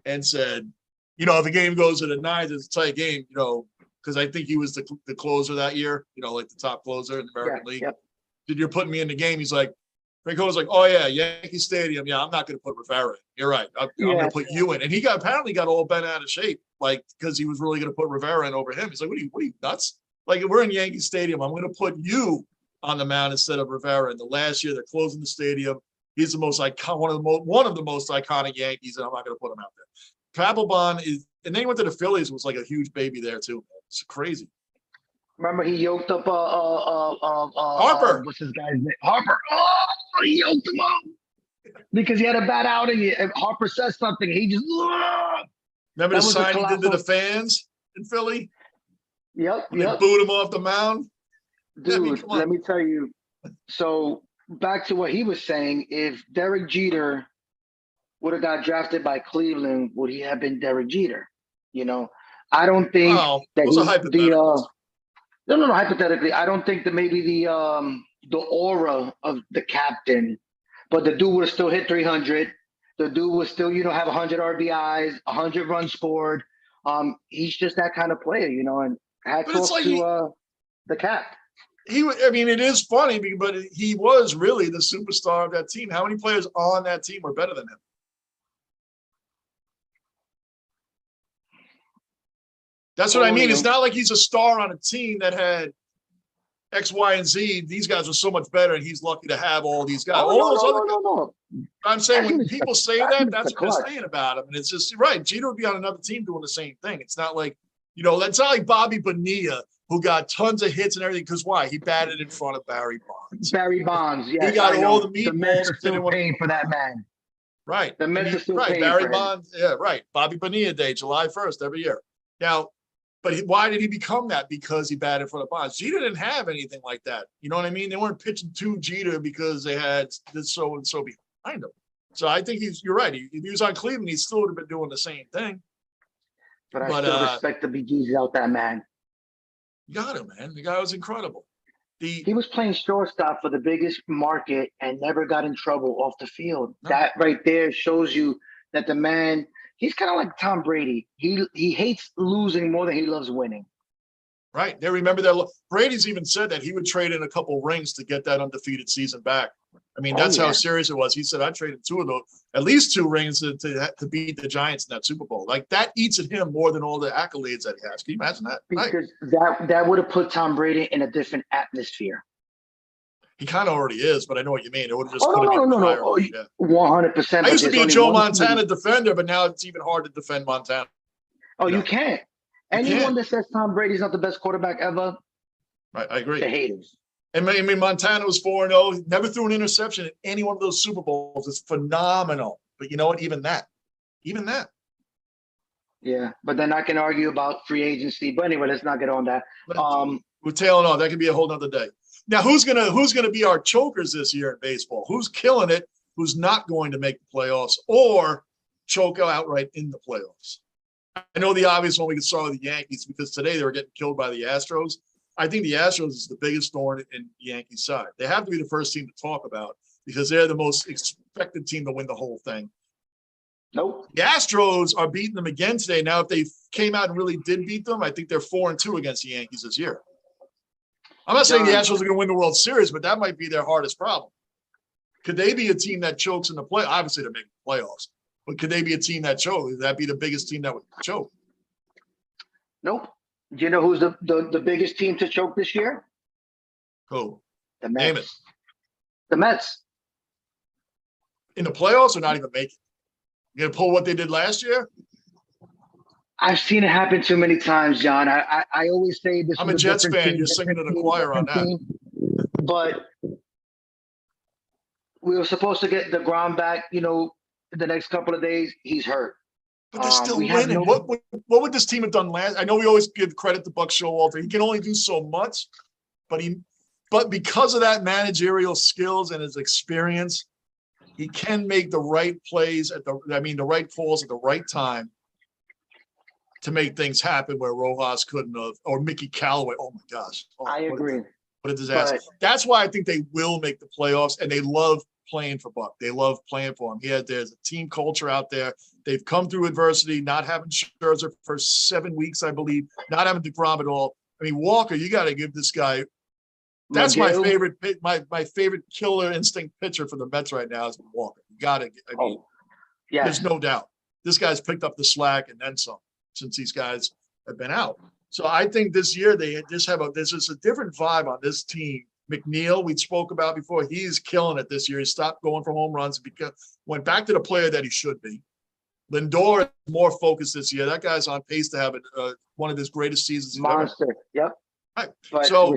and said, if the game goes to the ninth, it's a tight game, because I think he was the closer that year, like the top closer in the American League. Yep. Did you're putting me in the game? He's like, Franco was like, oh yeah, Yankee Stadium. Yeah, I'm not going to put Rivera in. You're right. I'm going to put you in. And he apparently got all bent out of shape, like, because he was really going to put Rivera in over him. He's like, what are you nuts? Like, we're in Yankee Stadium. I'm going to put you on the mound instead of Rivera. And the last year they're closing the stadium. He's the most one of the most iconic Yankees, and I'm not going to put him out there. Papelbon is, and then he went to the Phillies, was like a huge baby there too. It's crazy. Remember, he yoked up Harper. What's his guy's name? Harper. Oh, he yoked him up because he had a bad outing. If Harper says something, he just. Remember the sign he did to the fans in Philly? Yep. They booed him off the mound. Dude, let me tell you. So back to what he was saying. If Derek Jeter would have got drafted by Cleveland, would he have been Derek Jeter? I don't think that No, hypothetically, I don't think that maybe the aura of the captain, but the dude would have still hit 300. The dude would still, have 100 RBIs, 100 runs scored. He's just that kind of player, and hats off to the cap. It is funny, but he was really the superstar of that team. How many players on that team were better than him? That's what I mean. It's not like he's a star on a team that had X, Y, and Z. These guys are so much better, and he's lucky to have all these guys. No. I'm saying when people say that, that's what they're saying about him. And it's just, right, Jeter would be on another team doing the same thing. It's not like, that's not like Bobby Bonilla, who got tons of hits and everything. Because why? He batted in front of Barry Bonds. Yes. He got all the meatballs. Still paying for that man. Right. The Mets are still right. paying Barry for Bonds. Yeah, right. Bobby Bonilla Day, July 1st every year. Now, But why did he become that? Because he batted for the Bonds. Jeter didn't have anything like that. You know what I mean? They weren't pitching to Jeter because they had this so and so behind him. So I think you're right. If he was on Cleveland, he still would have been doing the same thing. But I still respect the bejesus out that man. You got him, man. The guy was incredible. He was playing shortstop for the biggest market and never got in trouble off the field. No. That right there shows you that the man, he's kind of like Tom Brady. He hates losing more than he loves winning. Right. They remember that. Brady's even said that he would trade in a couple rings to get that undefeated season back. I mean, that's how serious it was. He said, I traded at least 2 rings to beat the Giants in that Super Bowl. Like, that eats at him more than all the accolades that he has. Can you imagine that? Because that would have put Tom Brady in a different atmosphere. He kind of already is, but I know what you mean. It would have just no. 100%. I used to be a Joe Montana defender, but now it's even hard to defend Montana. Oh, you can't. Anyone that says Tom Brady's not the best quarterback ever, right? I agree. The haters. And I mean, Montana was 4-0. Never threw an interception in any one of those Super Bowls. It's phenomenal. But you know what? Even that. Yeah, but then I can argue about free agency. But anyway, let's not get on that. We're tailing on. That could be a whole nother day. Now, who's gonna be our chokers this year in baseball? Who's killing it? Who's not going to make the playoffs or choke outright in the playoffs? I know the obvious one we can start with the Yankees because today they were getting killed by the Astros. I think the Astros is the biggest thorn in the Yankees side. They have to be the first team to talk about because they're the most expected team to win the whole thing. Nope. The Astros are beating them again today. Now, if they came out and really did beat them, I think they're 4-2 against the Yankees this year. I'm not saying the Astros are going to win the World Series, but that might be their hardest problem. Could they be a team that chokes in the play? Obviously, they're making the playoffs. But could they be a team that chokes? Would that be the biggest team that would choke? Nope. Do you know who's the biggest team to choke this year? Who? The Mets. Name it. The Mets. In the playoffs or not even make it? You going to pull what they did last year? I've seen it happen too many times, John. I always say this. I'm a Jets fan. You're singing to the choir on that. But we were supposed to get DeGrom back, the next couple of days. He's hurt. But they're still winning. What would this team have done last? I know we always give credit to Buck Showalter. He can only do so much, but because of that managerial skills and his experience, he can make the right plays the right calls at the right time to make things happen where Rojas couldn't have, or Mickey Callaway. Oh my gosh. I agree. What a disaster. That's why I think they will make the playoffs, and they love playing for Buck. They love playing for him. There's a team culture out there. They've come through adversity, not having Scherzer for 7 weeks, I believe, not having DeGrom at all. I mean, Walker, you got to give this guy. That's my favorite. My favorite killer instinct pitcher for the Mets right now is Walker. You got to. There's no doubt. This guy's picked up the slack and then some since these guys have been out. So I think this year there's just a different vibe on this team. McNeil, we spoke about before, he's killing it this year. He stopped going for home runs because went back to the player that he should be. Lindor is more focused this year. That guy's on pace to have one of his greatest seasons. Monster. Yep. Right. So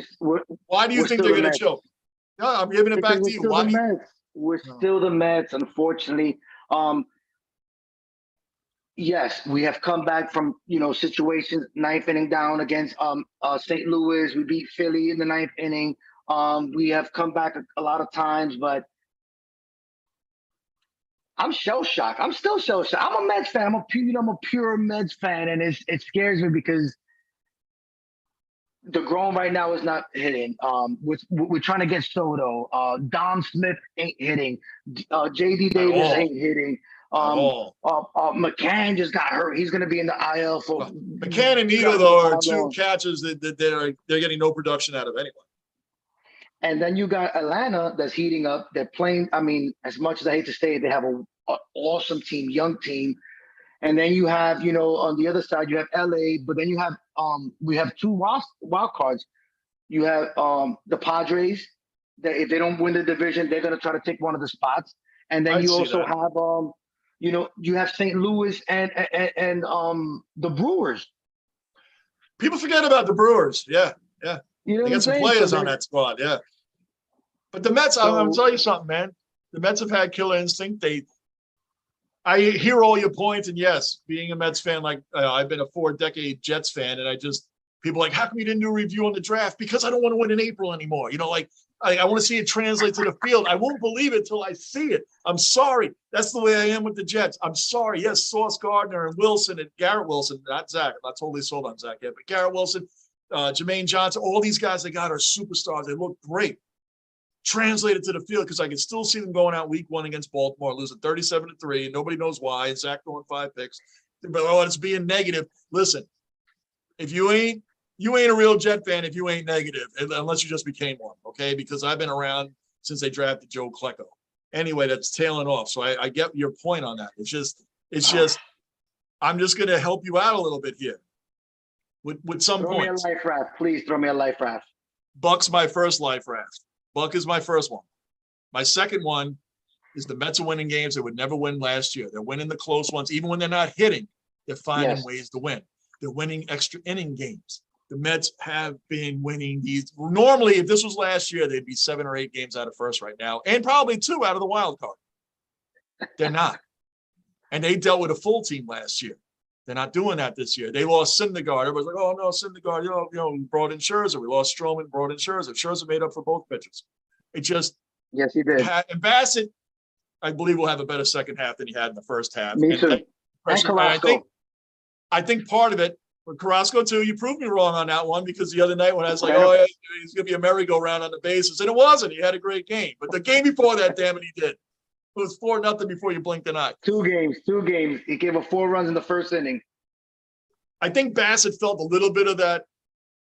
why do you think they're going to choke? No, I'm giving it back to you. We're still the Mets, unfortunately. Yes, we have come back from situations, 9th inning down against St. Louis. We beat Philly in the 9th inning. We have come back a lot of times, but I'm shell shocked. I'm still shell shocked. I'm a Mets fan. I'm a pure Mets fan, and it scares me because DeGrom right now is not hitting. We're trying to get Soto. Dom Smith ain't hitting. J.D. Davis ain't hitting. McCann just got hurt. He's going to be in the IL for McCann and Neto, though, are 2 catches that they're getting no production out of anyway. And then you got Atlanta that's heating up. They're playing. I mean, as much as I hate to say it, they have an awesome team, young team. And then you have, on the other side, you have LA, but then you have we have 2 wild cards. You have the Padres. That if they don't win the division, they're going to try to take one of the spots. And then you also have you have St. Louis and the Brewers. People forget about the Brewers. Yeah. They got some players on that squad. Yeah. But the Mets, I'm going to tell you something, man. The Mets have had killer instinct. I hear all your points, and yes, being a Mets fan, like I've been a 4-decade Jets fan, and people are like, how come you didn't do a review on the draft? Because I don't want to win in April anymore. Like I want to see it translate to the field. I won't believe it till I see it. I'm sorry. That's the way I am with the Jets. I'm sorry. Yes, Sauce Gardner and Wilson and Garrett Wilson, not Zach. I'm not totally sold on Zach yet, but Garrett Wilson, Jermaine Johnson, all these guys they got are superstars. They look great. Translated to the field, because I can still see them going out week 1 against Baltimore, losing 37-3, and nobody knows why. And Zach throwing 5 picks. But it's being negative. Listen, if you ain't a real Jet fan if you ain't negative, unless you just became one, okay? Because I've been around since they drafted Joe Klecko. Anyway, that's tailing off. So I get your point on that. It's just, I'm just going to help you out a little bit here with some throw points. Me a life raft, please. Throw me a life raft. Buck's my first life raft. Buck is my first one. My second one is the Mets are winning games they would never win last year. They're winning the close ones. Even when they're not hitting, they're finding ways to win. They're winning extra inning games. The Mets have been winning these. Normally, if this was last year, they'd be 7 or 8 games out of first right now, and probably 2 out of the wild card. They're not. And they dealt with a full team last year. They're not doing that this year. They lost Syndergaard. Everybody's like, oh, no, Syndergaard, we brought in Scherzer. We lost Stroman, brought in Scherzer. Scherzer made up for both pitchers. It just – yes, he did. And Bassett, I believe, will have a better second half than he had in the first half. Me too. And Carrasco. I think part of it, with Carrasco too, you proved me wrong on that one, because the other night when I was like, oh, yeah, he's going to be a merry-go-round on the bases, and it wasn't. He had a great game. But the game before that, damn it, he did. It was 4-0 before you blinked an eye. 2 games. He gave up 4 runs in the first inning. I think Bassett felt a little bit of that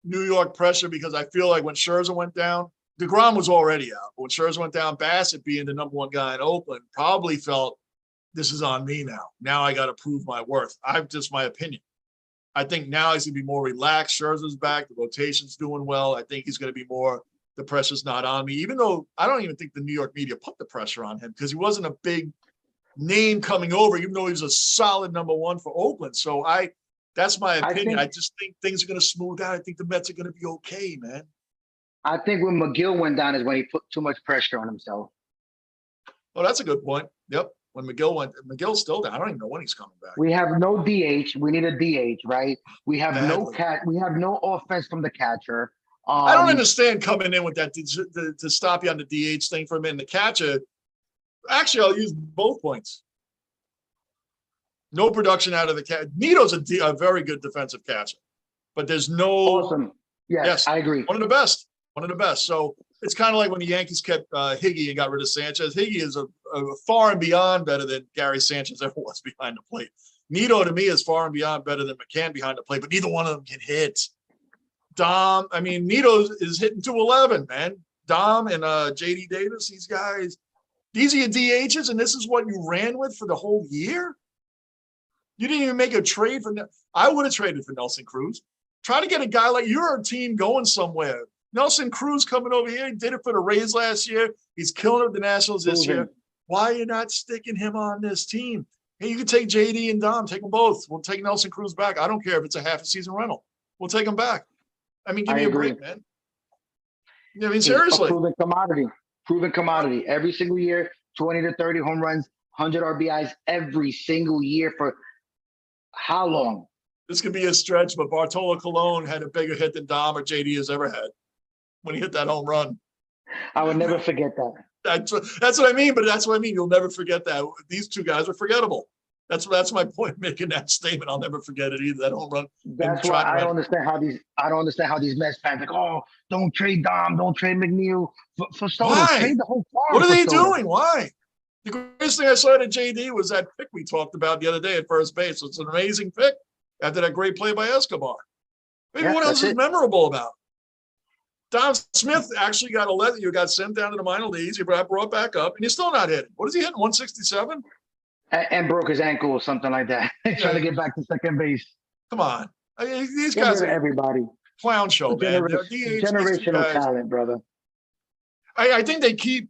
New York pressure, because I feel like when Scherzer went down, DeGrom was already out. But when Scherzer went down, Bassett, being the number 1 guy in Oakland, probably felt, this is on me now. Now I got to prove my worth. Just my opinion. I think now he's going to be more relaxed. Scherzer's back. The rotation's doing well. I think he's going to be more, the pressure's not on me, even though I don't even think the New York media put the pressure on him, because he wasn't a big name coming over, even though he was a solid number 1 for Oakland. So that's my opinion. I just think things are going to smooth out. I think the Mets are going to be okay, man. I think when McGill went down is when he put too much pressure on himself. Oh, that's a good point. Yep. When McGill's still down. I don't even know when he's coming back. We have no DH. We need a DH, right? We have We have no offense from the catcher. I don't understand coming in with that to stop you on the DH thing for a minute. The catcher, actually, I'll use both points. No production out of the catcher. Nito's a very good defensive catcher, but there's no. Awesome. Yes, I agree. One of the best. So it's kind of like when the Yankees kept Higgy and got rid of Sanchez. Higgy is a far and beyond better than Gary Sanchez ever was behind the plate. Nito, to me, is far and beyond better than McCann behind the plate, but neither one of them can hit. Nito is hitting 211, man. Dom and JD Davis, these guys, these are your DHs, and this is what you ran with for the whole year? You didn't even make a trade for I would have traded for Nelson Cruz. Try to get a guy like your team going somewhere. Nelson Cruz coming over here. He did it for the Rays last year. He's killing it with the Nationals this year. Why are you not sticking him on this team? Hey, you can take JD and Dom. Take them both. We'll take Nelson Cruz back. I don't care if it's a half a season rental. We'll take him back. Give me a break, man. Seriously. Proven commodity. Every single year, 20 to 30 home runs, 100 RBIs every single year for how long? This could be a stretch, but Bartolo Colon had a bigger hit than Dom or JD has ever had when he hit that home run. I would never forget that. That's what I mean, but that's what I mean. You'll never forget that. These 2 guys are forgettable. That's my point making that statement. I'll never forget it either. That home run. That's why I don't understand how these Mets fans like, oh, don't trade Dom, don't trade McNeil for Soto. Why? Trade the whole farm. What are they doing? Why? The greatest thing I saw to JD was that pick we talked about the other day at first base. It's an amazing pick after that great play by Escobar. What else is memorable about? Don Smith actually got a letter. You got sent down to the minor leagues. You got brought back up, and you're still not hitting. What is he hitting? 167? And broke his ankle or something like that. Trying to get back to second base. Come on. These guys are everybody. Clown show, man. Generational talent, brother. I think they keep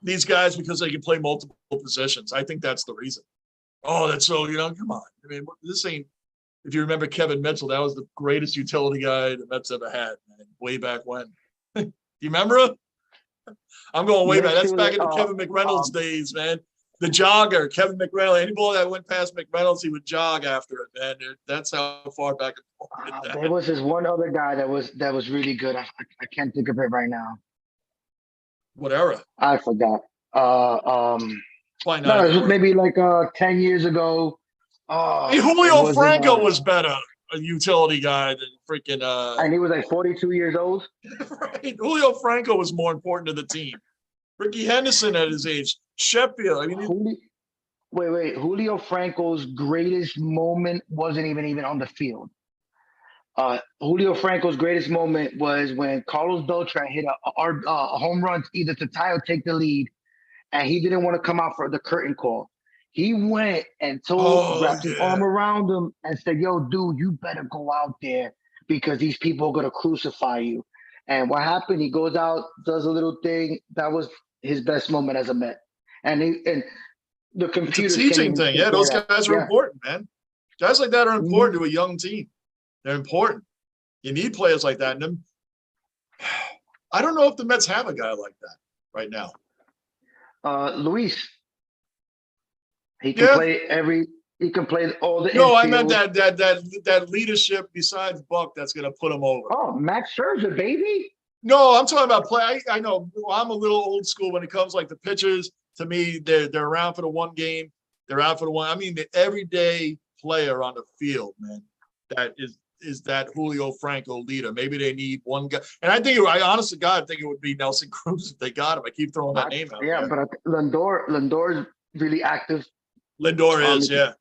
these guys because they can play multiple positions. I think that's the reason. Oh, that's so, come on. This ain't, if you remember Kevin Mitchell, that was the greatest utility guy the Mets ever had, man, way back when. Do you remember him? I'm going way back. That's back in the Kevin McReynolds days, man. The jogger, Kevin McReynolds. Any ball that went past McReynolds, he would jog after it, man. That's how far back and forth. There was this one other guy that was really good. I can't think of it right now. What era? I forgot. Probably No, not it was era. maybe like 10 years ago. Hey, Julio Franco was better, a utility guy than freaking. And he was like 42 years old. Right. Julio Franco was more important to the team. Ricky Henderson at his age, Sheffield. I mean, Wait. Julio Franco's greatest moment wasn't even on the field. Julio Franco's greatest moment was when Carlos Beltran hit a home run either to tie or take the lead, and he didn't want to come out for the curtain call. He went and wrapped his arm around him and said, "Yo, dude, you better go out there because these people are gonna crucify you." And what happened? He goes out, does a little thing. That was his best moment as a Met. And the computers. It's a teaching thing. Yeah, those guys are important, man. Guys like that are important to a young team. They're important. You need players like that. And I don't know if the Mets have a guy like that right now. Luis. He can play he can play all the. No, I meant that leadership besides Buck that's going to put him over. Oh, Max Scherzer, baby. No, I'm talking about play. I know I'm a little old school when it comes like the pitchers. To me, they're around for the one game. They're out for the one. I mean, the everyday player on the field, man. That is that Julio Franco leader. Maybe they need one guy. And I think, I honest to God, I think it would be Nelson Cruz if they got him. I keep throwing that name out. Yeah, but Lindor's really active. Lindor is, yeah.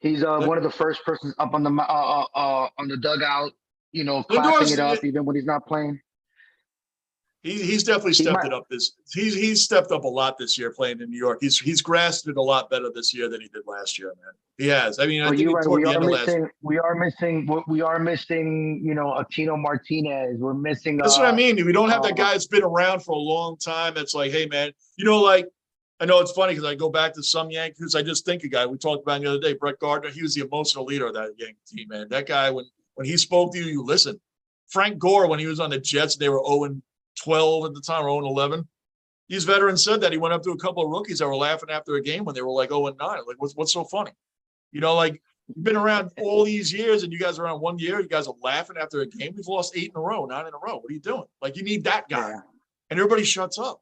He's one of the first persons up on the dugout, clapping it up even when he's not playing. He's definitely stepped it up he's stepped up a lot this year playing in New York. He's grasped it a lot better this year than he did last year, man. He has. I mean, I think toward the end of last year. We are missing, a Tino Martinez. We're missing. That's what I mean. We don't have that guy that's been around for a long time. That's like, hey, man, like, I know it's funny because I go back to some Yankees. I just think a guy we talked about the other day, Brett Gardner. He was the emotional leader of that Yankee team, man. That guy, when he spoke to you, you listened. Frank Gore, when he was on the Jets, they were 0-12 at the time, or 0-11. These veterans said that he went up to a couple of rookies that were laughing after a game when they were like 0-9. Like, what's so funny? Like, you've been around all these years and you guys are around 1 year. You guys are laughing after a game. We've lost 8 in a row, 9 in a row. What are you doing? Like, you need that guy. Yeah. And everybody shuts up.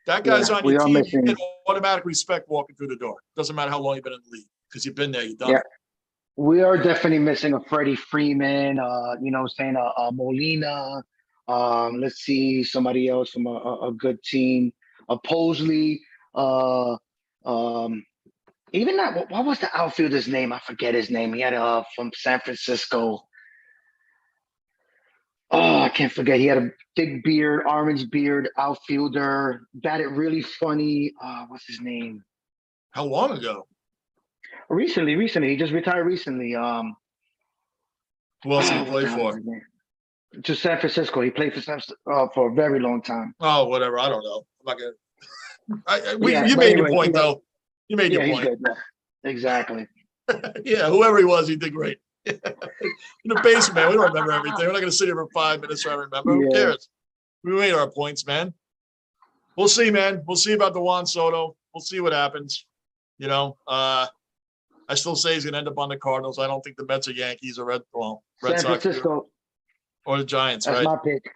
That guy's on your team. You get automatic respect walking through the door. Doesn't matter how long you've been in the league because you've been there, you've done it. We are definitely missing a Freddie Freeman, Molina. Let's see somebody else from a good team. A Posley. Even that. What was the outfielder's name? I forget his name. He had from San Francisco. Oh, I can't forget. He had a big beard, orange beard, outfielder. Batted really funny. What's his name? How long ago? Recently. He just retired recently. Who else did he play for? To San Francisco. He played for a very long time. Oh, whatever. I don't know. I'm not gonna. You made your point, though. You made your point. Good, yeah. Exactly. Yeah, whoever he was, he did great. In the basement, we don't remember everything. We're not going to sit here for 5 minutes trying to remember. Who cares? We made our points, man. We'll see, man. We'll see about the Juan Soto. We'll see what happens. I still say he's going to end up on the Cardinals. I don't think the Mets or Yankees or Red Sox. San Francisco. Or the Giants, That's right? my pick.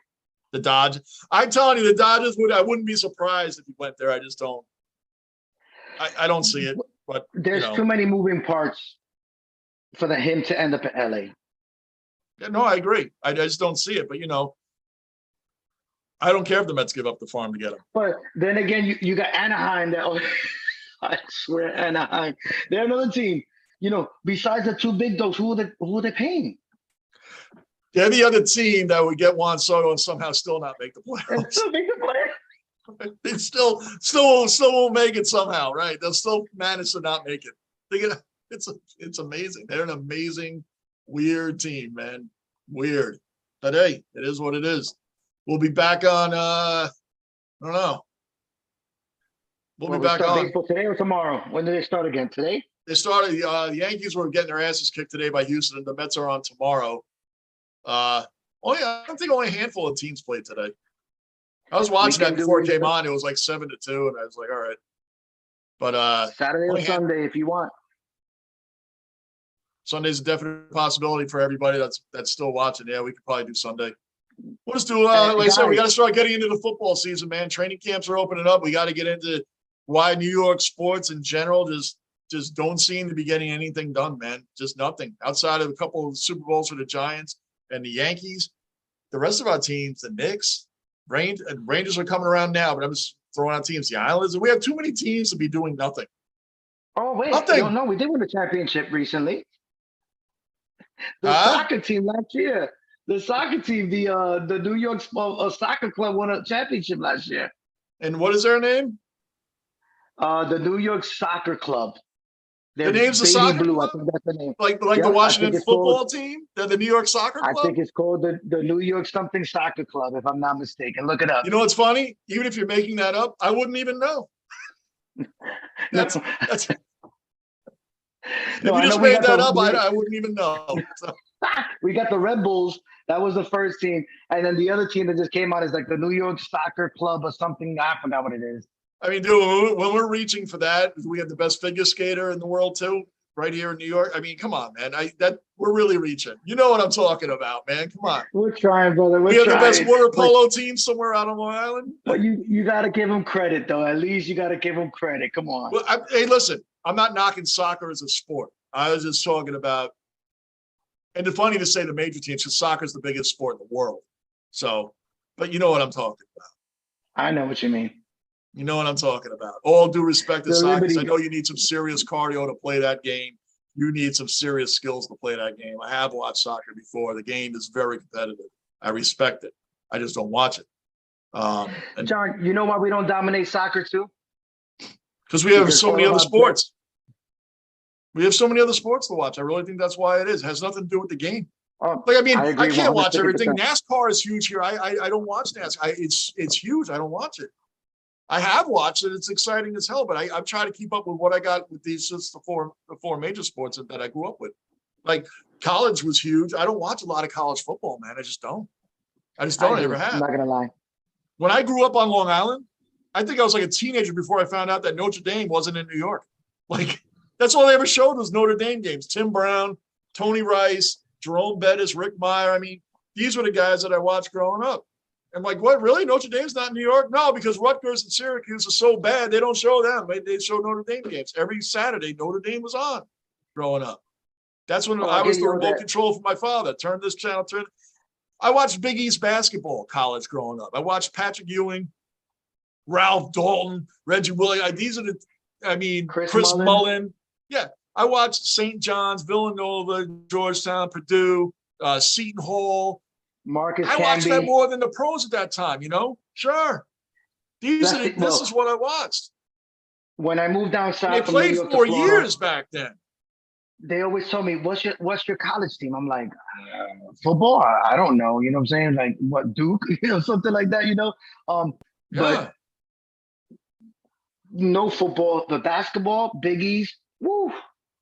The Dodgers. I'm telling you, the Dodgers I wouldn't be surprised if he went there. I just don't. I don't see it. But there's too many moving parts for him to end up in LA. Yeah, no, I agree. I just don't see it. But I don't care if the Mets give up the farm to get him. But then again, you got Anaheim. I swear, Anaheim. They're another team. Besides the two big dogs, who are they paying? They're the other team that would get Juan Soto and somehow still not make the playoffs. Still make the playoffs. They still won't make it somehow, right? They'll still manage to not make it. It's amazing. They're an amazing, weird team, man. Weird. But hey, it is what it is. We'll be back on I don't know. We'll be back on baseball today or tomorrow. When do they start again? Today? They started the Yankees were getting their asses kicked today by Houston, and the Mets are on tomorrow. I think only a handful of teams played today. I was watching that before it came on. It was like 7-2, and I was like, all right. But Saturday or only Sunday if you want. Sunday's a definite possibility for everybody that's still watching. Yeah, we could probably do Sunday. We'll just do, like I said, we got to start getting into the football season, man. Training camps are opening up. We got to get into why New York sports in general just don't seem to be getting anything done, man. Just nothing outside of a couple of Super Bowls for the Giants and the Yankees. The rest of our teams, the Knicks, Rangers are coming around now, but I'm just throwing out teams. The Islanders, and we have too many teams to be doing nothing. Oh wait, Nothing. no, we did win the championship recently. The soccer team last year. The soccer team, the New York Soccer Club won a championship last year. And what is their name? The New York Soccer Club. The name's the Soccer Blue. Club? I think that's the name. Like the Washington football team? They're the New York Soccer Club? I think it's called the New York something Soccer Club, if I'm not mistaken. Look it up. You know what's funny? Even if you're making that up, I wouldn't even know. That's if you just made that up, I wouldn't even know. So. We got the Red Bulls. That was the first team. And then the other team that just came out is like the New York Soccer Club or something. I forgot what it is. I mean, dude, when we're reaching for that, we have the best figure skater in the world too, right here in New York. I mean, come on, man. We're really reaching. You know what I'm talking about, man. Come on. We're trying, brother. We have the best water polo team somewhere out on Long Island. But you got to give them credit, though. At least you got to give them credit. Come on. Well, hey, listen, I'm not knocking soccer as a sport. I was just talking about, and it's funny to say the major teams because soccer is the biggest sport in the world. So, but you know what I'm talking about. I know what you mean. You know what I'm talking about. All due respect to soccer, I know you need some serious cardio to play that game. You need some serious skills to play that game. I have watched soccer before. The game is very competitive. I respect it. I just don't watch it. And John, you know why we don't dominate soccer too? Because we have so many other sports. We have so many other sports to watch. I really think that's why it is. It has nothing to do with the game. Like, I mean, I can't watch everything. NASCAR is huge here. I don't watch NASCAR. It's huge. I don't watch it. I have watched it. It's exciting as hell, but I'm trying to keep up with what I got with these just the four major sports that I grew up with. Like college was huge. I don't watch a lot of college football, man. I just don't. I never have. I'm not gonna lie. When I grew up on Long Island, I think I was like a teenager before I found out that Notre Dame wasn't in New York. Like that's all they ever showed was Notre Dame games. Tim Brown, Tony Rice, Jerome Bettis, Rick Meyer. I mean, these were the guys that I watched growing up. I'm like, what, really? Notre Dame's not in New York? No, because Rutgers and Syracuse are so bad, they don't show them. They show Notre Dame games. Every Saturday, Notre Dame was on growing up. That's when I was the remote control for my father. Turn this channel, I watched Big East basketball college growing up. I watched Patrick Ewing, Ralph Dalton, Reggie Williams. These are Chris Mullen. Yeah, I watched St. John's, Villanova, Georgetown, Purdue, Seton Hall. I watched that more than the pros at that time, you know? Sure. This is what I watched. When I moved down south, they played 4 years back then. They always told me, what's your college team? I'm like, football? I don't know. You know what I'm saying? Like, what, Duke? You know, something like that, you know? But no football. The basketball, Big East, woo.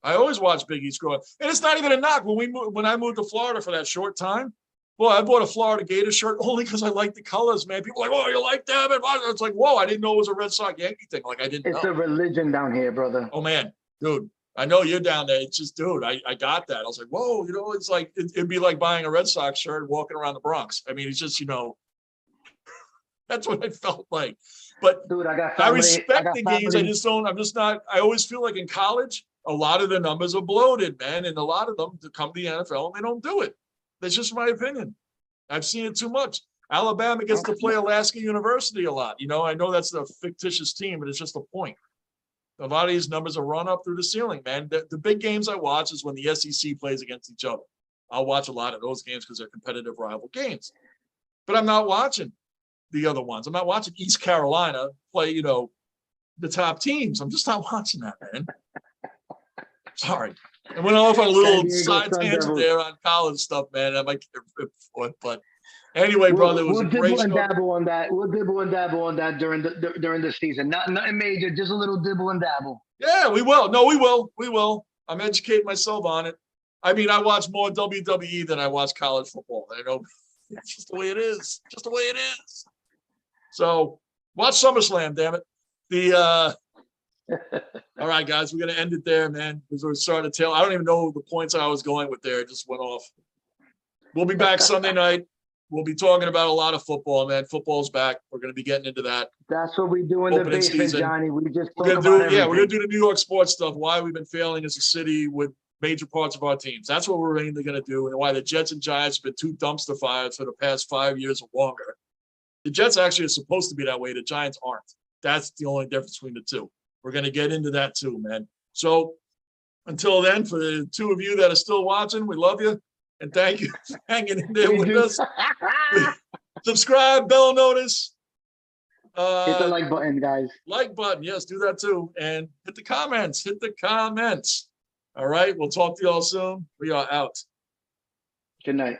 I always watched Big East growing up. And it's not even a knock. When I moved to Florida for that short time, well, I bought a Florida Gator shirt only because I like the colors, man. People are like, oh, you like them? And it's like, whoa, I didn't know it was a Red Sox Yankee thing. Like, I didn't know. It's a religion down here, brother. Oh, man, dude. I know you're down there. It's just, dude, I got that. I was like, whoa, you know, it's like, it'd be like buying a Red Sox shirt and walking around the Bronx. I mean, it's just, you know, that's what it felt like. But dude, I respect the games. I always feel like in college, a lot of the numbers are bloated, man. And a lot of them to come to the NFL and they don't do it. That's just my opinion. I've seen it too much. Alabama gets to play Alaska University a lot. You know, I know that's a fictitious team, but it's just a point. A lot of these numbers are run up through the ceiling, man. The big games I watch is when the SEC plays against each other. I'll watch a lot of those games because they're competitive rival games. But I'm not watching the other ones. I'm not watching East Carolina play, you know, the top teams. I'm just not watching that, man. Sorry. I went off on a little side tangent there on college stuff, man. I might get ripped, but anyway, brother, it was a great show. We'll dibble and dabble on that during the season. Nothing major, just a little dibble and dabble. Yeah, we will. No, we will. We will. I'm educating myself on it. I mean, I watch more WWE than I watch college football. I know it's just the way it is. Just the way it is. So watch SummerSlam, damn it. All right, guys, we're gonna end it there, man, because we're starting to tell. I don't even know the points I was going with there. It just went off. We'll be back Sunday night. We'll be talking about a lot of football, man. Football's back. We're gonna be getting into that. That's what we do in the Opening basement, season. Johnny. We just We're talk gonna about do, yeah, we're gonna everything. do the New York sports stuff. Why we've been failing as a city with major parts of our teams. That's what we're mainly gonna do, and why the Jets and Giants have been two dumpster fires for the past 5 years or longer. The Jets actually are supposed to be that way. The Giants aren't. That's the only difference between the two. We're gonna get into that too, man. So until then, for the two of you that are still watching, we love you and thank you for hanging in there with us. Subscribe, bell notice. Hit the like button, guys. Like button, yes, do that too. And hit the comments. Hit the comments. All right, we'll talk to y'all soon. We are out. Good night.